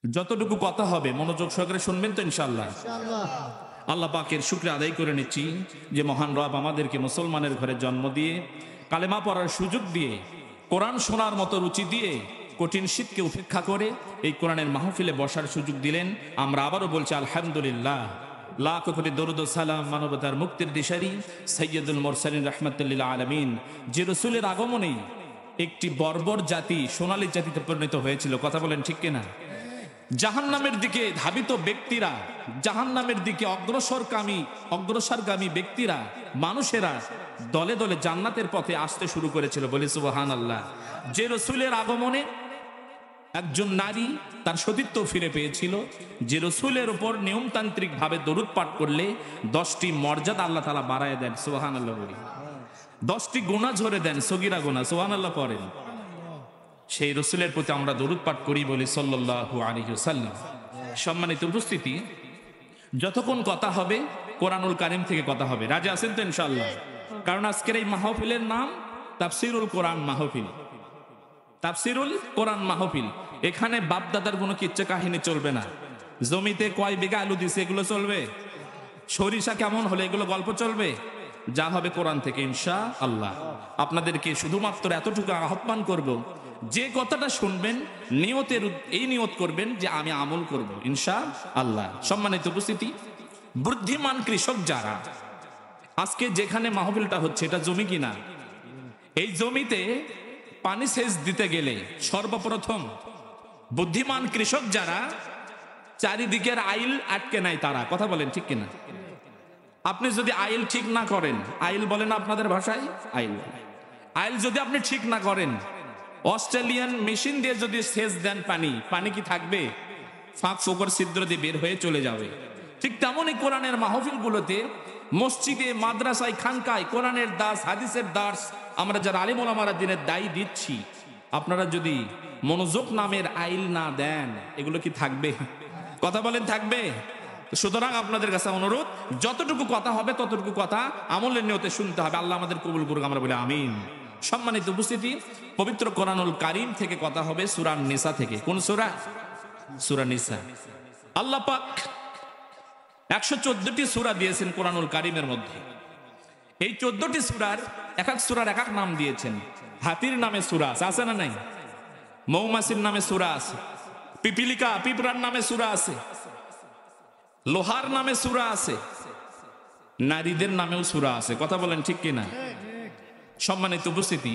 যতটুকু কথা হবে মনোযোগ সহকারে শুনবেন তো ইনশাআল্লাহ। আল্লাহ পাকের শুকরিয়া আদায় করে নিচ্ছি যে মহান রব আমাদেরকে মুসলমানের ঘরে জন্ম দিয়ে, কালেমা পড়ার সুযোগ দিয়ে, কোরআন শোনার মতো রুচি দিয়ে, কঠিন শীতকে উপেক্ষা করে এই কোরআনের মাহফিলে বসার সুযোগ দিলেন। আমরা আবারও বলছি আলহামদুলিল্লাহ। লাখ কোটি দরুদ ও সালাম মানবতার মুক্তির দিশারি সৈয়দুল মুরসালিন রাহমাতুল লিল আলামিন, যে রাসূলের আগমনেই একটি বর্বর জাতি সোনালী জাতিতে পরিণত হয়েছিল। কথা বলেন ঠিক কিনা? জাহান্নামের দিকে ধাবিত ব্যক্তিরা, জাহান্নামের দিকে অগ্রসরগামী ব্যক্তিরা, মানুষেরা দলে দলে জান্নাতের পথে আসতে শুরু করেছিল। বলি সুবহানাল্লাহ। যে রাসূলের আগমনে একজন নারী তার সতীত্ব ফিরে পেয়েছিল, যে রাসূলের উপর নিয়মতান্ত্রিক ভাবে দরুদ পাঠ করলে 10টি মর্যাদা আল্লাহ তাআলা বাড়ায় দেন। সুবহানাল্লাহ বলি। 10টি গুনাহ ঝরে দেন, সগীরা গুনাহ। সুবহানাল্লাহ পড়েন। সেই রাসূলের প্রতি আমরা দরুদ পাঠ করি, বলি সাল্লাল্লাহু আলাইহি ওয়াসাল্লাম। সম্মানিত উপস্থিতি, যতক্ষণ কথা হবে কোরআনুল কারীম থেকে কথা হবে। রাজি আছেন তো ইনশাআল্লাহ? কারণ আজকের এই মাহফিলের নাম তাফসীরুল কোরআন মাহফিল। তাফসীরুল কোরআন মাহফিল। এখানে বাপ দাদার কোনো কিচ্ছা কাহিনী চলবে না। জমিতে কয় বিঘা আলু দিছে এগুলো চলবে, সরিষা কেমন হলে এগুলো গল্প চলবে। যা হবে কোরআন থেকে ইনশাআল্লাহ। আপনাদেরকে শুধুমাত্র এতটুকু আহ্বান করব, যে কথাটা শুনবেন এই নিয়ত করবেন যে আমি আমল করব ইনশাআল্লাহ। সম্মানিত উপস্থিতি, বুদ্ধিমান কৃষক যারা, আজকে যেখানে মাহফিলটা হচ্ছে এটা জমি কিনা, এই জমিতে পানি সেচ দিতে গেলে সর্বপ্রথম বুদ্ধিমান কৃষক যারা, চারিদিকের আইল আটকে নাই তারা। কথা বলেন ঠিক কিনা? আপনি যদি আইল ঠিক না করেন, আইল বলেন আপনাদের ভাষায়, আইল যদি আপনি ঠিক না করেন, অস্ট্রেলিয়ান মেশিন দিয়ে যদি সেচ দেন পানি কি থাকবে? ফাঁক ফোকর ছিদ্র দিয়ে বের হয়ে চলে যাবে। ঠিক তেমনই কোরআনের মাহফিলগুলোতে, মসজিদে, মাদ্রাসায়, খানকায় কোরআনের দাস, হাদিসের দাস আমরা যারা আলিম ওলামারা দিনের দায়ী দিচ্ছি, আপনারা যদি মনোযোগ নামের আইল না দেন, এগুলো কি থাকবে? কথা বলেন থাকবে? সুতরাং আপনাদের কাছে অনুরোধ, যতটুকু কথা হবে ততটুকু কথা আমলের নিয়তে শুনতে হবে। আল্লাহ আমাদের কবুল করুক, আমরা বলি আমিন। সম্মানিত উপস্থিতি, পবিত্র কোরআনুল কারীম থেকে কথা হবে সূরা নিসা থেকে। কোন সূরা? সূরা নিসা। আল্লাহ পাক 114টি সূরা দিয়েছেন কোরআনুল কারীমের মধ্যে। এই 14টি সূরার এক এক সূরার এক এক নাম দিয়েছেন। হাতির নামে সূরা আছে না নাই? মৌমাছির নামে সূরা আছে, পিঁপড়ার নামে সূরা আছে, লোহার নামে সূরা আছে, নারীদের নামেও সূরা আছে। কথা বলেন ঠিক কিনা? সম্মানিত উপস্থিতি,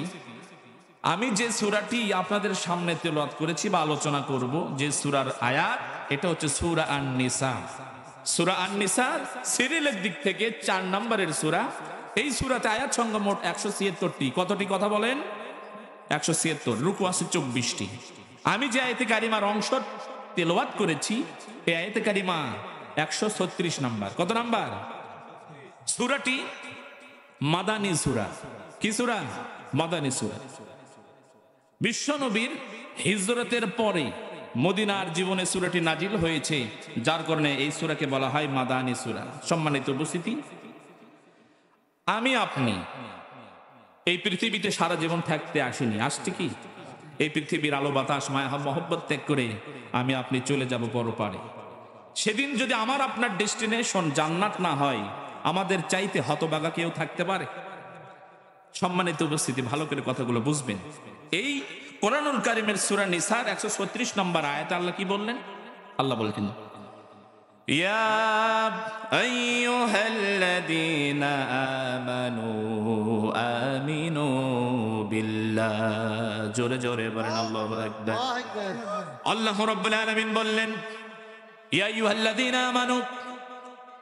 আমি যে সূরাটি আপনাদের সামনে তেলাওয়াত করেছি বা আলোচনা করব, যে সূরার আয়াত, এটা হচ্ছে সূরা আন-নিসা। সূরা আন-নিসা সিরিয়ালের দিক থেকে 4 নম্বরের সূরা। এই সূরাতে আয়াত সংখ্যা মোট 176টি। কতটি? কথা বলেন। 176। রুকু আছে 24টি। আমি যে আয়াতে কারিমার অংশ তেলাওয়াত করেছি, এই আয়াতে কারিমা 136 নাম্বার। কত নাম্বার? সূরাটি মাদানী সূরা। কি সূরা? মাদানী সূরা। বিশ্বনবীর হিজরতের পরে মদিনার জীবনে সূরাটি নাজিল হয়েছে, যার কারণে এই সূরাকে বলা হয় মাদানী সূরা। সম্মানিত উপস্থিতি, আমি আপনি এই পৃথিবীতে সারা জীবন থাকতে আসিনি। আসছি কি? এই পৃথিবীর আলো বাতাস মায়া মহব্বত ত্যাগ করে আমি আপনি চলে যাব পরপারে। সেদিন যদি আমার আপনার ডেস্টিনেশন জান্নাত না হয়, আমাদের চাইতে হতভাগা কেউ থাকতে পারে? সম্মানিত উপস্থিতি, ভালো করে কথাগুলো বুঝবেন। এই কোরআনুল কারীমের সূরা নিসার 136 নম্বর আয়াতে আল্লাহ কি বললেন? আল্লাহ বলছেন, ইয়া আইয়ুহাল্লাযীনা আমানু আমিনু বিল্লাহ। জোরে জোরে বলেন আল্লাহু আকবার। আল্লাহ রাব্বুল আলামিন বললেন, ইয়া আইয়ুহাল্লাযীনা আমানু,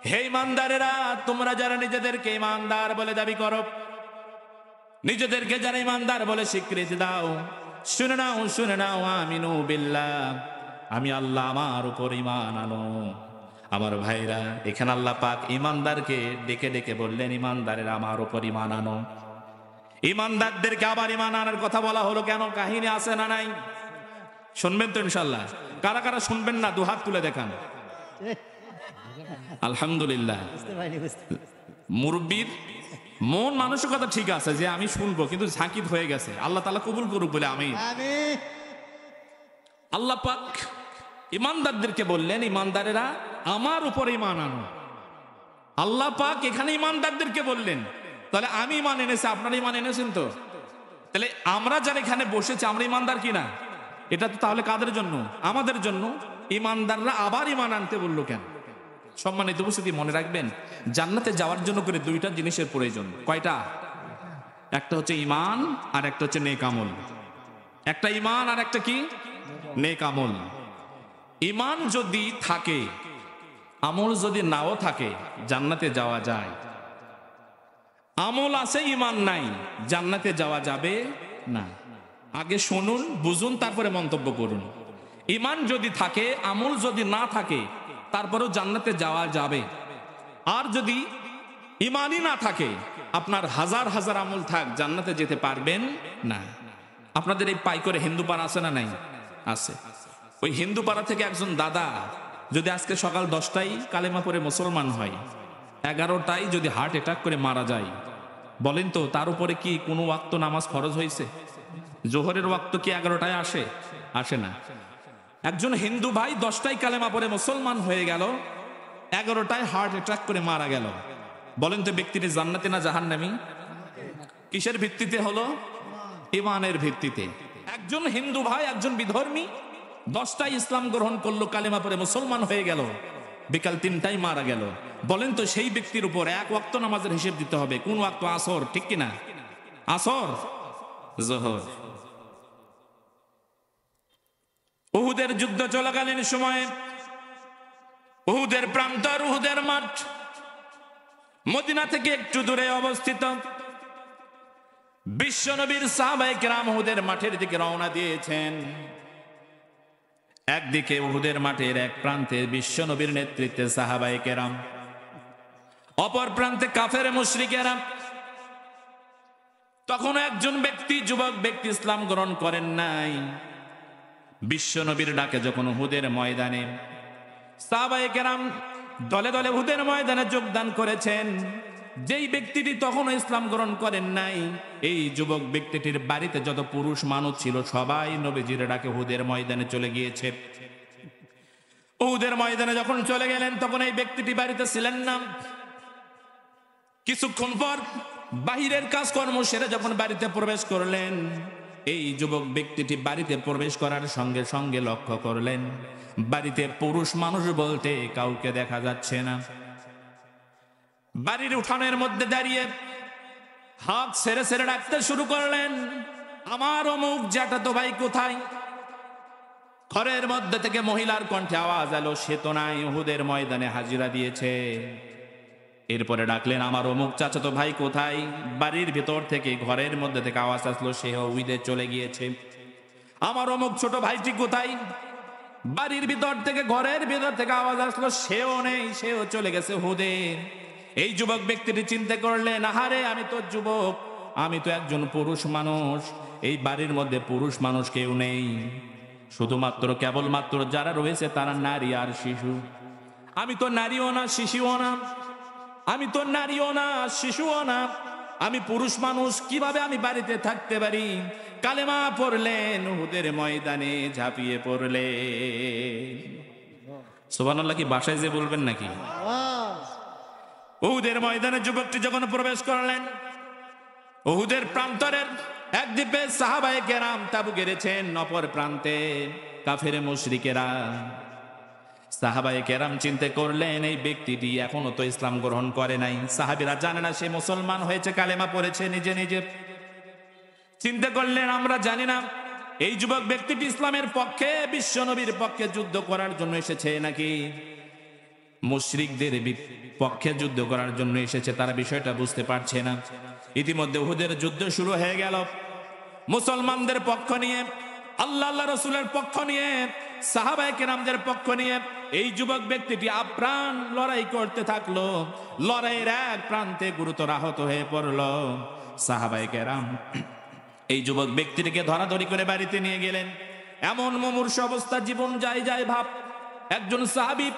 হে ঈমানদারেরা, তোমরা যারা নিজেদেরকে ঈমানদার বলে দাবি করো, নিজেদেরকে যারা ঈমানদার বলে স্বীকৃতি দাও, শুনে নাও, আমিনু বিল্লাহ, আমি আল্লাহ আমার উপর ঈমান আনো। আমার ভাইরা, এখানে আল্লাহ পাক ঈমানদারকে ডেকে ডেকে বললেন, ঈমানদারেরা আমার উপর ঈমান আনো। ঈমানদারদেরকে আবার ঈমান আনার কথা বলা হলো কেন? কাহিনী আছে না নাই? শুনবেন তো ইনশাআল্লাহ? কারা কারা শুনবেন না দুহাত তুলে দেখান। আলহামদুলিল্লাহ। মুরব্বির মন মানসিকতা ঠিক আছে যে আমি শুনবো, কিন্তু ঝাঁকিত হয়ে গেছে। আল্লাহ তাআলা কবুল করুক বলে আমিন। আল্লাহ পাক ইমানদারদেরকে বললেন, ইমানদারেরা আমার উপর ঈমান আনো। আল্লাহ পাক এখানে ইমানদারদেরকে বললেন, তাহলে আমি ঈমান এনেছি, আপনারা ঈমান এনেছেন তো? তাহলে আমরা যারা এখানে বসেছি আমরা ইমানদার কিনা? এটা তো তাহলে কাদের জন্য? আমাদের জন্য। ইমানদাররা আবার ঈমান আনতে বললো কেন? সম্মানিত উপস্থিতি, মনে রাখবেন জান্নাতে যাওয়ার জন্য করে দুইটা জিনিসের প্রয়োজন। কয়টা? একটা হচ্ছে ঈমান আর একটা হচ্ছে নেক আমল। একটা ঈমান আর একটা কি? নেক আমল। ঈমান যদি থাকে, আমল যদি নাও থাকে, জান্নাতে যাওয়া যায়। আমল আছে, ঈমান নাই, জান্নাতে যাওয়া যাবে না। আগে শুনুন, বুঝুন, তারপরে মন্তব্য করুন। ঈমান যদি থাকে, আমল যদি না থাকে, তারপরেও জান্নাতে যাওয়া যাবে। আর যদি ঈমানই না থাকে, আপনার হাজার হাজার আমল থাক, জান্নাতে যেতে পারবেন না। আপনাদের এই পাই করে হিন্দু পাড়া আছে না নাই? আছে। ওই হিন্দু পাড়া থেকে একজন দাদা যদি আজকে সকাল 10টায় কালেমা পড়ে মুসলমান হয়, 11টায় যদি হার্ট অ্যাটাক করে মারা যায়, বলেন তো তার উপরে কি কোনো ওয়াক্ত নামাজ ফরজ হয়েছে? জোহরের ওয়াক্ত কি 11টায় আসে? আসে না। একজন হিন্দু ভাই 10টায় কালেমা পড়ে মুসলমান হয়ে গেল, 11টায় হার্ট অ্যাটাক করে মারা গেল, বলেন তো ব্যক্তিটি জান্নাতে না জাহান্নামী? কিসের ভিত্তিতে হলো? ঈমানের ভিত্তিতে। একজন হিন্দু ভাই, একজন বিধর্মী 10টায় ইসলাম গ্রহণ করলো, কালেমা পড়ে মুসলমান হয়ে গেল, বিকাল 3টায় মারা গেল, বলেন তো সেই ব্যক্তির উপর এক ওয়াক্ত নামাজের হিসেব দিতে হবে। কোন ওয়াক্ত? আসর, ঠিক কিনা? আসর, জোহর। উহুদের যুদ্ধ চলাকালীন সময়ে উহুদের প্রান্তর, উহুদের মাঠ মদিনা থেকে একটু দূরে অবস্থিত। বিশ্বনবীর সাহাবায়ে কেরাম উহুদের মাঠের দিকে রওনা দিয়েছেন। একদিকে উহুদের মাঠের এক প্রান্তে বিশ্বনবীর নেতৃত্বে সাহাবায়ে কেরাম, অপর প্রান্তে কাফের মুশরিকেরা। তখন একজন ব্যক্তি, যুবক ব্যক্তি, ইসলাম গ্রহণ করেন নাই। বিশ্বনবীর ডাকে যখন উহুদের ময়দানে সাহাবায়ে কেরাম দলে দলে উহুদের ময়দানে যোগদান করেছেন, যেই ব্যক্তিটি তখনও ইসলাম গ্রহণ করেন নাই, এই যুবক ব্যক্তিটির বাড়িতে যত পুরুষ মানুষ ছিল সবাই নবীজির ডাকে উহুদের ময়দানে চলে গিয়েছে। উহুদের ময়দানে যখন চলে গেলেন, তখন এই ব্যক্তিটি বাড়িতে ছিলেন না। কিছুক্ষণ পর বাহিরের কাজকর্ম সেরে যখন বাড়িতে প্রবেশ করলেন, এই যুবক ব্যক্তিটি বাড়িতে প্রবেশ করার সঙ্গে সঙ্গে লক্ষ্য করলেন বাড়িতে পুরুষ মানুষ বলতে কাউকে দেখা যাচ্ছে না। বাড়ির উঠানের মধ্যে দাঁড়িয়ে হাত ছেড়ে ছেড়ে ডাকতে শুরু করলেন, আমার অমুক জ্যাঠাতো ভাই কোথায়? ঘরের মধ্যে থেকে মহিলার কণ্ঠে আওয়াজ এলো, সে তো নাই, উহুদের ময়দানে হাজিরা দিয়েছে। এরপরে ডাকলেন, আমার অমুক চাচাতো ভাই কোথায়? বাড়ির ভিতর থেকে, ঘরের মধ্যে থেকে আওয়াজ আসলো, সেও উহুদে চলে গিয়েছে। আমার অমুক ছোট ভাইটি কোথায়? বাড়ির ভিতর থেকে, ঘরের ভিতর থেকে আওয়াজ আসলো, সেও নেই, সেও চলে গেছে উহুদে। এই যুবক ব্যক্তিটি চিন্তা করলেন, আহারে আমি তো যুবক, আমি তো একজন পুরুষ মানুষ, এই বাড়ির মধ্যে পুরুষ মানুষ কেউ নেই, শুধুমাত্র কেবলমাত্র যারা রয়েছে তারা নারী আর শিশু। আমি তো নারীও না, শিশুও না, আমি তো নারীও না, শিশুও না, আমি পুরুষ মানুষ, কিভাবে আমি বাড়িতে থাকতে পারি? কালেমা পড়লেন, উহুদের ময়দানে ঝাঁপিয়ে পড়লেন। সুবহানাল্লাহ। কি বাসায় যে বলবেন নাকি? উহুদের ময়দানে যুবকটি যখন প্রবেশ করলেন, উহুদের প্রান্তরের এক দ্বীপে সাহাবায়ে কেরাম তাবু গেড়েছেন, অপর প্রান্তে কাফের মুশরিকেরা। সাহাবায়ে কেরাম চিন্তা করলেন, এই ব্যক্তিটি এখনো তো ইসলাম গ্রহণ করে নাই, সাহাবীরা জানে না সে মুসলমান হয়েছে, কালেমা পড়েছে নিজে নিজে। চিন্তা করলেন, আমরা জানি না এই যুবক ব্যক্তিটি ইসলামের পক্ষে, বিশ্বনবীর পক্ষে যুদ্ধ করার জন্য এসেছে নাকি মুশরিকদের পক্ষে যুদ্ধ করার জন্য এসেছে, তারা বিষয়টা বুঝতে পারছে না। ইতিমধ্যে উহুদের যুদ্ধ শুরু হয়ে গেল। মুসলমানদের পক্ষ নিয়ে, আল্লাহ রাসূলের পক্ষ নিয়ে, সাহাবায়ে কেরামদের পক্ষ নিয়ে এই যুবক ব্যক্তিটি আপ্রাণ লড়াই করতে থাকলো। লড়াইয়ের এক প্রান্তে গুরুতর আহত হয়ে পড়ল। সাহাবায়ে কেরাম এই যুবক ব্যক্তিটিকে ধরাধরি করে বাড়িতে নিয়ে গেলেন। এমন মুমূর্ষু অবস্থা, জীবন যায় যায় ভাব। একজন সাহাবী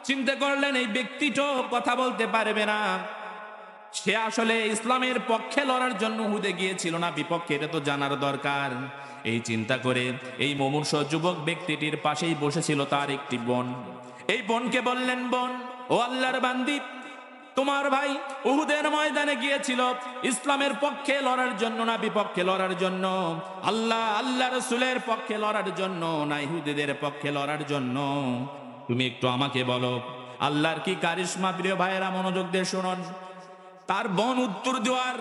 চিন্তা করলেন, এই ব্যক্তিটা কথা বলতে পারবে না, সে আসলে ইসলামের পক্ষে লড়ার জন্য উহুদে গিয়েছিল না বিপক্ষে, এটা তো জানার দরকার। এই চিন্তা করে এই মুমূর্ষ যুবক ব্যক্তিটির পাশেই বসেছিল তার একটি বোন। এই বোনকে বললেন, বোন, ও আল্লাহর বান্দি, তোমার ভাই উহুদের ময়দানে গিয়েছিল ইসলামের পক্ষে লড়ার জন্য না বিপক্ষে লড়ার জন্য? আল্লাহ রাসূলের পক্ষে লড়ার জন্য না ইহুদিদের পক্ষে লড়ার জন্য? তুমি একটু আমাকে বলো। আল্লাহর কি কারিশমা প্রিয় ভাইয়েরা, মনোযোগ দিয়ে শুনুন। তার বোন উত্তর দেওয়ার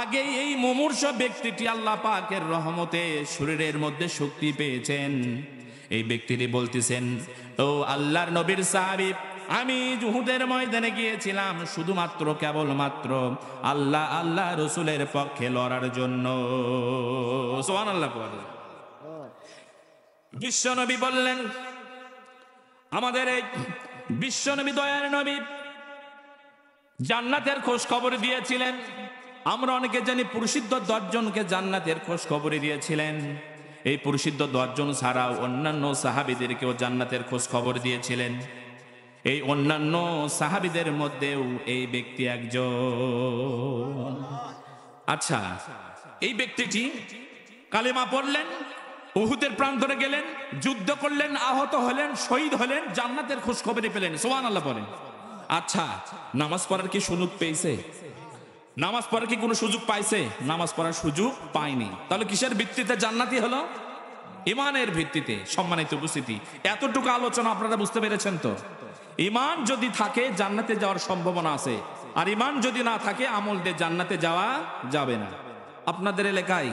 আগে এই মুমূর্ষ ব্যক্তিটি আল্লাহ পাকের রহমতে শরীরের মধ্যে শক্তি পেয়েছেন। এই ব্যক্তিটি বলতেছেন, ও আল্লাহর নবীর সাহাবী, আমি উহুদের ময়দানে গিয়েছিলাম শুধুমাত্র কেবলমাত্র আল্লাহ রসুলের পক্ষে লড়ার জন্য। সুবহানাল্লাহ। বিশ্বনবী বললেন, আমাদের এই বিশ্বনবী দয়ার নবী জান্নাতের খোঁজ খবর দিয়েছিলেন। আমরা অনেকে জানি প্রসিদ্ধ 10 জনকে জান্নাতের খোঁজ খবর দিয়েছিলেন। এই প্রসিদ্ধ 10 জন ছাড়াও অন্যান্য সাহাবীদেরকেও জান্নাতের খোঁজ খবর দিয়েছিলেন। এই অন্যান্য সাহাবীদের মধ্যেও এই ব্যক্তি একজন। আচ্ছা, এই ব্যক্তিটি কালেমা পড়লেন, উহুদের প্রান্তরে গেলেন, যুদ্ধ করলেন, আহত হলেন, শহীদ হলেন, জান্নাতের খোঁজ খবরই পেলেন। সুবহানাল্লাহ বলেন। আচ্ছা, নামাজ পড়ার কি সুযোগ পেয়েছে? নামাজ পড়ার কি কোনো সুযোগ পাইছে? নামাজ পড়ার সুযোগ পায়নি। তাহলে কিসের ভিত্তিতে জান্নাতি হলো? ইমানের ভিত্তিতে। সম্মানিত উপস্থিতি, এতটুকু আলোচনা আপনারা বুঝতে পেরেছেন তো? ইমান যদি থাকে জান্নাতে যাওয়ার সম্ভাবনা আছে, আর ইমান যদি না থাকে আমল দিয়ে জান্নাতে যাওয়া যাবে না। আপনাদের এলাকায়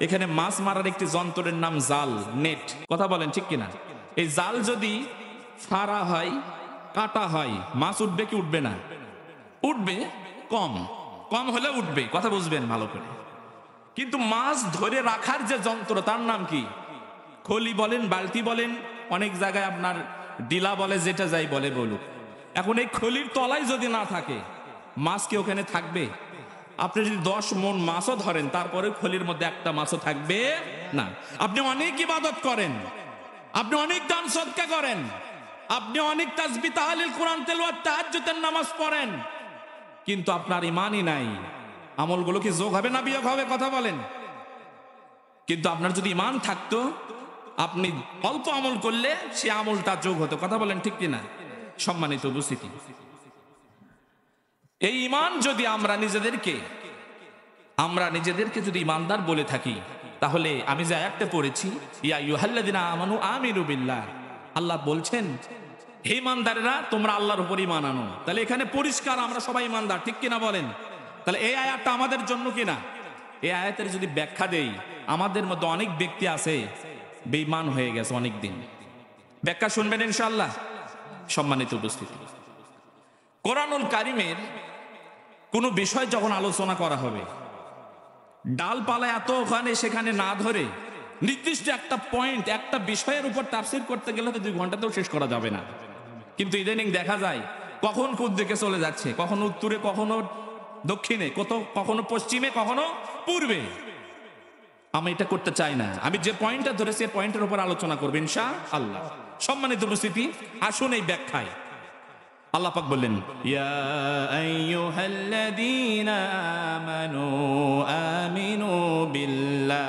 এখানে মাছ মারার একটি যন্ত্রের নাম জাল, নেট, কথা বলেন ঠিক কিনা? এই জাল যদি ফাড়া হয়, কাটা হয়, মাছ উঠবে কি উঠবে না? উঠবে, কম কম হলে উঠবে, কথা বুঝবেন ভালো করে। কিন্তু মাছ ধরে রাখার যে যন্ত্র, তার নাম কি? খলি বলেন, বালতি বলেন, অনেক জায়গায় আপনার ডিলা বলে, যেটা যাই বলে বলুক। এখন এই খলির তলায় যদি না থাকে, মাছ কি ওখানে থাকবে? আপনি যদি 10 মণ মাছও ধরেন, তারপরে খলির মধ্যে একটা মাছও থাকবে না। আপনি অনেক ইবাদত করেন, আপনি অনেক দান সদকা করেন, আপনি অনেক তাসবিহ তাহলিল কোরআন তেলাওয়াত তাহাজ্জুদের নামাজ পড়েন, কিন্তু আপনার ইমানই নাই। আমলগুলো কি যোগ হবে না বিয়োগ হবে? কথা বলেন। কিন্তু আপনার যদি ইমান থাকতো, আপনি অল্প আমল করলে সে আমলটা যোগ হতো, কথা বলেন ঠিক কিনা? সম্মানিত উপস্থিতি, এই ইমান যদি আমরা নিজেদেরকে যদি ইমানদার বলে থাকি, তাহলে আমি যে আয়াতটা পড়েছি, ইয়া আইয়ুহাল্লাযিনা আমানু আমিনু বিল্লাহ, আল্লাহ বলছেন, হে ইমানদারেরা তোমরা আল্লাহর উপর ঈমান আনো। তাহলে এখানে পরিষ্কার আমরা সবাই ইমানদার, ঠিক কিনা বলেন? তাহলে এই আয়াতটা আমাদের জন্য কিনা? এই আয়াতের যদি ব্যাখ্যা দেই, আমাদের মধ্যে অনেক ব্যক্তি আছে বেঈমান হয়ে গেছে অনেক দিন। ব্যাখ্যা শুনবেন ইনশাআল্লাহ। সম্মানিত উপস্থিতি, কোরআনুল কারীমের কোন বিষয় যখন আলোচনা করা হবে, ডালপালা এত ওখানে সেখানে না ধরে নির্দিষ্ট একটা পয়েন্ট, একটা বিষয়ের উপর তাফসীর করতে গেলে তো 2 ঘন্টাতেও শেষ করা যাবে না। কিন্তু ইদানিং দেখা যায় কখন কোন দিকে চলে যাচ্ছে, কখনো উত্তরে, কখনো দক্ষিণে, কখনো পশ্চিমে, কখনো পূর্বে। আমি এটা করতে চাই না। আমি যে পয়েন্টটা ধরেছি এই পয়েন্টের উপর আলোচনা করব ইনশাআল্লাহ। সম্মানিত উপস্থিতি, আসুন এই ব্যাখ্যায়। আল্লাহ পাক বললেন, ইয়া আইয়ুহাল্লাযীনা আমানু আমিনু বিল্লাহ।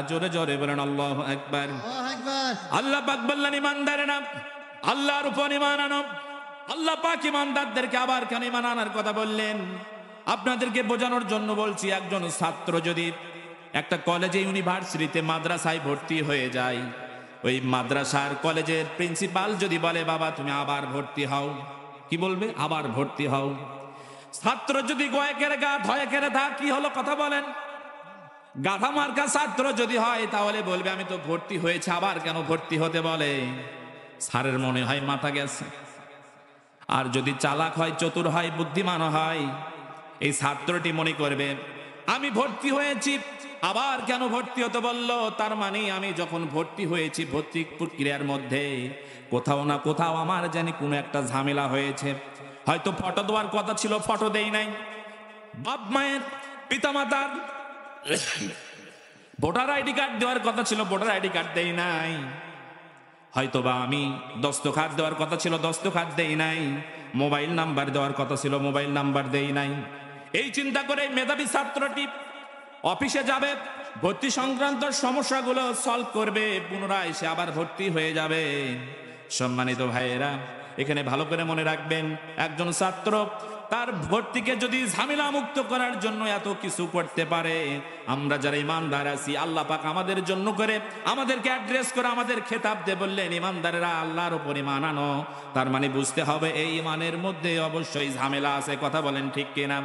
জোরে জোরে বলেন আল্লাহু আকবার। আল্লাহ পাক বললেন, ইমানদারেরা আল্লাহর উপর ঈমান আনো। আল্লাহ পাক ইমানদারদেরকে আবার কেন ঈমান আনার কথা বললেন? আপনাদেরকে বোঝানোর জন্য বলছি। একজন ছাত্র যদি একটা কলেজে, ইউনিভার্সিটিতে, মাদ্রাসায় ভর্তি হয়ে যায়, ওই মাদ্রাসার কলেজের প্রিন্সিপাল যদি বলে, বাবা তুমি আবার ভর্তি হও, কি বলবে? আবার ভর্তি হও। ছাত্র যদি গয়েকের গা ধয়েকের ধা, কি হলো? কথা বলেন। গাধা মার্কা ছাত্র যদি হয়, তাহলে বলবে আমি তো ভর্তি হয়েছে, আবার কেন ভর্তি হতে বলে? স্যারের মনে হয় মাথা গেছে। আর যদি চালাক হয়, চতুর হয়, বুদ্ধিমান হয়, এই ছাত্রটি মনে করবে আমি ভর্তি হয়েছি, আবার কেন ভর্তি হতে বলল? তার মানে আমি যখন ভর্তি হয়েছি, ভর্তি প্রক্রিয়ার মধ্যে কোথাও না কোথাও আমার জানি কোনো একটা ঝামেলা হয়েছে। হয়তো ফটো দেওয়ার কথা ছিল, ফটো দেই নাই। বাপ মায়ের, পিতামাতার ভোটার আইডি কার্ড দেওয়ার কথা ছিল, ভোটার আইডি কার্ড দেই নাই। হয়তোবা আমি দস্তখত দেওয়ার কথা ছিল, দস্তখত দেই নাই। মোবাইল নাম্বার দেওয়ার কথা ছিল, মোবাইল নাম্বার দেই নাই। এই চিন্তা করে মেধাবী ছাত্রটি অফিসে যাবে, ভর্তি সংক্রান্ত সমস্যাগুলো সলভ করবে, পুনরায় সে আবার ভর্তি হয়ে যাবে। সম্মানিত ভাইয়েরা, এখানে ভালো করে মনে রাখবেন, একজন ছাত্র তার ভর্তিকে যদি ঝামেলা মুক্ত করার জন্য এত কিছু করতে পারে, আমরা যারা ইমানদার আছি, আল্লাহ পাক আমাদের জন্য করে, আমাদেরকে অ্যাড্রেস করে, আমাদের খেতাব দিয়ে বললেন ইমানদারেরা আল্লাহর উপর ঈমান আনো। তার মানে বুঝতে হবে এই ঈমানের মধ্যে অবশ্যই ঝামেলা আছে। কথা বলেন ঠিক কিনা?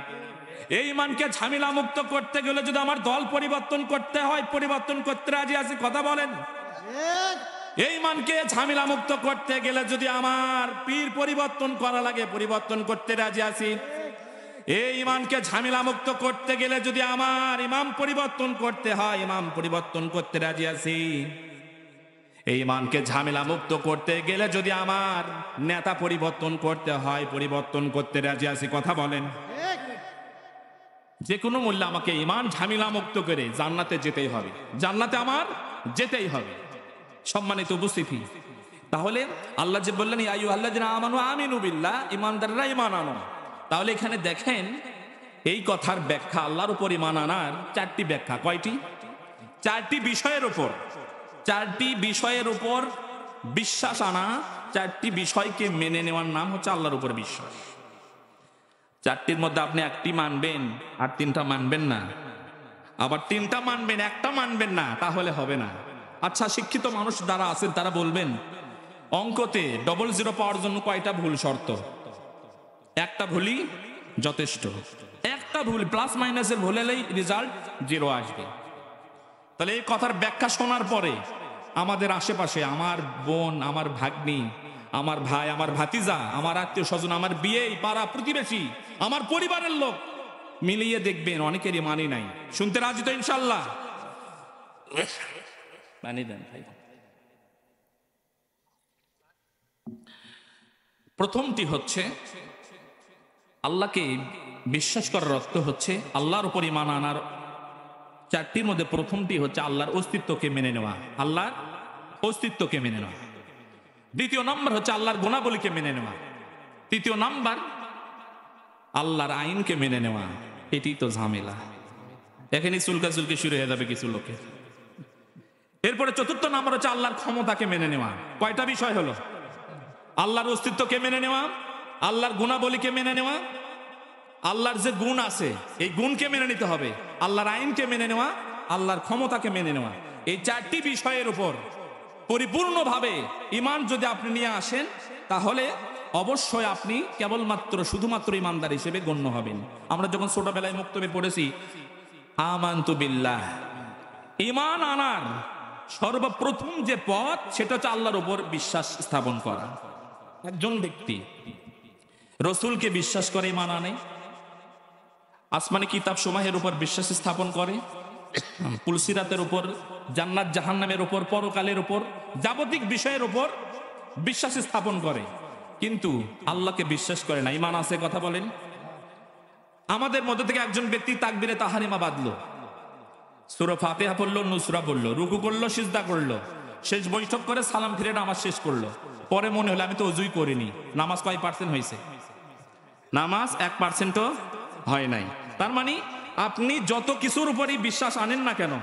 এই ঈমানকে ঝামেলা মুক্ত করতে গেলে যদি আমার দল পরিবর্তন করতে হয়, পরিবর্তন করতে রাজি আছি। কথা বলেন। এই ঈমানকে ঝামেলা মুক্ত করতে গেলে যদি আমার পীর পরিবর্তন করা লাগে, পরিবর্তন করতে রাজি আছি। এই ঈমানকে ঝামেলা মুক্ত করতে গেলে যদি আমার ইমাম পরিবর্তন করতে হয়, ইমাম পরিবর্তন করতে রাজি আছি। এই ঈমানকে ঝামেলা মুক্ত করতে গেলে যদি আমার নেতা পরিবর্তন করতে হয়, পরিবর্তন করতে রাজি আছি। কথা বলেন। যে কোনো মূল্যে আমাকে ঈমান ঝামেলা মুক্ত করে জান্নাতে যেতেই হবে, জান্নাতে আমার যেতেই হবে। সম্মানিত উপস্থিতি, তাহলে আল্লাহ যে বললেন ইয়া আইয়ুহাল্লাযিনা আমানু আমিনু বিল্লাহ, ঈমানদাররা ঈমান আনো। তাহলে এখানে দেখেন এই কথার ব্যাখ্যা, আল্লাহর উপর ঈমান আনার চারটি ব্যাখ্যা। কয়টি? চারটি বিষয়ের উপর, চারটি বিষয়ের উপর বিশ্বাস আনা, চারটি বিষয়কে মেনে নেওয়ার নাম হচ্ছে আল্লাহর উপর বিশ্বাস। চারটির মধ্যে আপনি একটি মানবেন আর তিনটা মানবেন না, আবার তিনটা মানবেন একটা মানবেন না, তাহলে হবে না। আচ্ছা, শিক্ষিত মানুষ যারা আছেন তারা বলবেন অঙ্কতে 00 পাওয়ার জন্য কয়টা ভুল শর্ত? একটা ভুলই যথেষ্ট। একটা ভুল, প্লাস মাইনাসের ভুল হলেই রেজাল্ট 0 আসবে। তাহলে এই কথার ব্যাখ্যা শোনার পরে আমাদের আশেপাশে আমার বোন, আমার ভাগ্নি, আমার ভাই, আমার ভাতিজা, আমার আত্মীয় স্বজন, আমার বিয়ে, পাড়া প্রতিবেশী, আমার পরিবারের লোক মিলিয়ে দেখবেন অনেকেরই মানি নাই। শুনতে রাজি তো ইনশাল্লাহ? মানি দেন ভাই। প্রথমটি হচ্ছে আল্লাহকে বিশ্বাস করার অর্থ হচ্ছে আল্লাহর উপর ঈমান আনার চারটির মধ্যে প্রথমটি হচ্ছে আল্লাহর অস্তিত্বকে মেনে নেওয়া, আল্লাহর অস্তিত্বকে মেনে নেওয়া। দ্বিতীয় নম্বর হচ্ছে আল্লাহর গুণাবলীকে মেনে নেওয়া। তৃতীয় নাম্বার আল্লাহর আইনকে মেনে নেওয়া। এটি তো ঝামেলা, এখানে চুলকাচুলকি শুরু হয়ে যাবে কিছু লোকের। এরপরে চতুর্থ নাম্বার হচ্ছে আল্লাহর ক্ষমতাকে মেনে নেওয়া। কয়টা বিষয় হলো? আল্লাহর অস্তিত্বকে মেনে নেওয়া, আল্লাহর গুণাবলীকে মেনে নেওয়া, আল্লাহর যে গুণ আছে এই গুণকে মেনে নিতে হবে, আল্লাহর আইনকে মেনে নেওয়া, আল্লাহর ক্ষমতাকে মেনে নেওয়া। এই চারটি বিষয়ের উপর পরিপূর্ণভাবে ঈমান যদি আপনি নিয়ে আসেন, তাহলে অবশ্যই আপনি কেবলমাত্র শুধুমাত্র ঈমানদার হিসেবে গণ্য হবেন। আমরা যখন ছোটবেলায় মুক্তবে পড়েছি আমানতু বিল্লাহ, ঈমান আনার সর্বপ্রথম যে পথ সেটা হচ্ছে আল্লাহর উপর বিশ্বাস স্থাপন করা। একজন ব্যক্তি রসুলকে বিশ্বাস করে, ঈমান আনে, আসমানি কিতাব সমূহের উপর বিশ্বাস স্থাপন করে, পুলসিরাতের উপর, জান্নাত জাহান্নামের উপর, পরকালের উপর, যাবতীয় বিষয়ের উপর বিশ্বাস স্থাপন করে, কিন্তু আল্লাহকে বিশ্বাস করে না। ঈমান আছে? কথা বলেন। আমাদের মধ্যে থেকে একজন ব্যক্তি তাকবীরে তাহরিমা বাঁধলো, সূরা ফাতিহা পড়লো, নুসরা পড়লো, রুকু করলো, সিজদা করলো, শেষ বৈঠক করে সালাম ফিরে নামাজ শেষ করলো। পরে মনে হলো আমি তো ওযুই করিনি। নামাজ কয় পার্সেন্ট হয়েছে? নামাজ 1%ও হয় নাই। তার মানে আপনি যত কিছুর উপরই বিশ্বাস আনেন না কেন,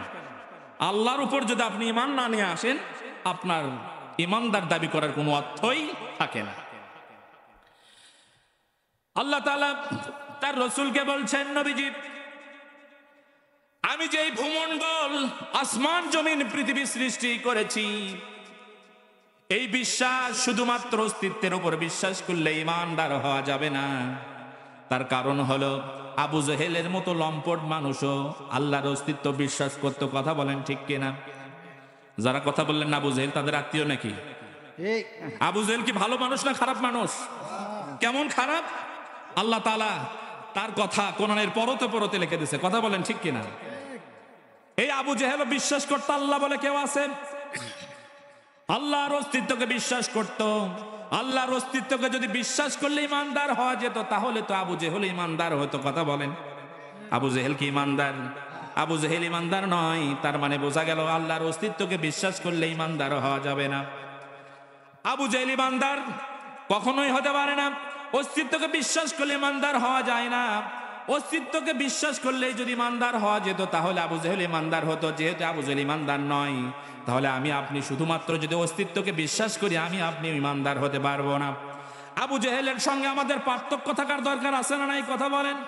আল্লাহর উপর যদি আপনি ঈমান না নিয়ে আসেন, আপনার ঈমানদার দাবি করার কোনো অর্থই থাকে না। আল্লাহ তাআলা তার রাসূলকে বলছেন, নবীজি আমি যে এই ভূমণ্ডল, আসমান, জমিন, পৃথিবী সৃষ্টি করেছি, এই বিশ্বাস শুধুমাত্র অস্তিত্বের উপর বিশ্বাস করলে ঈমানদার হওয়া যাবে না। তার কারণ হলো আবু জেহেলের মতো লম্পট মানুষও আল্লাহর অস্তিত্ব বিশ্বাস করতো। কথা বলেন ঠিক কিনা? যারা কথা বললেন না আবু জেহেল তাদের আত্মীয় নাকি? আবু জেহেল কি ভালো মানুষ না খারাপ মানুষ? কেমন খারাপ? আল্লাহ তাআলা তার কথা কোরআনের পরতে পরতে লিখে দিয়েছে। কথা বলেন ঠিক কিনা? এই আবু জেহেল বিশ্বাস করতো আল্লাহ বলে কেউ আছে, আল্লাহর অস্তিত্বকে বিশ্বাস করত। আল্লাহর অস্তিত্বকে যদি বিশ্বাস করলে ঈমানদার হওয়া যেত, তাহলে তো আবু জেহেল ঈমানদার হতো। কথা বলেন। আবু জেহেল কি ঈমানদার? আবু জেহেল ঈমানদার নয়। তার মানে বোঝা গেল আল্লাহর অস্তিত্বকে বিশ্বাস করলে ঈমানদার হওয়া যাবে না। আবু জেহেল ঈমানদার কখনোই হতে পারে না। অস্তিত্বকে বিশ্বাস করলে ইমানদার হওয়া যায় না। অস্তিত্বকে বিশ্বাস করলে যদি ইমানদার হওয়া যেত তাহলে আবু জেহেল ইমানদার হতো। যেহেতু আবু জেহেল ইমানদার নয়, তাহলে আমি আপনি শুধুমাত্র যদি অস্তিত্বকে বিশ্বাস করি, আমি আপনি ইমানদার হতে পারবো না। আবু জেহেলের সঙ্গে আমাদের পার্থক্য থাকার দরকার আছে না নাই? কথা বলেন।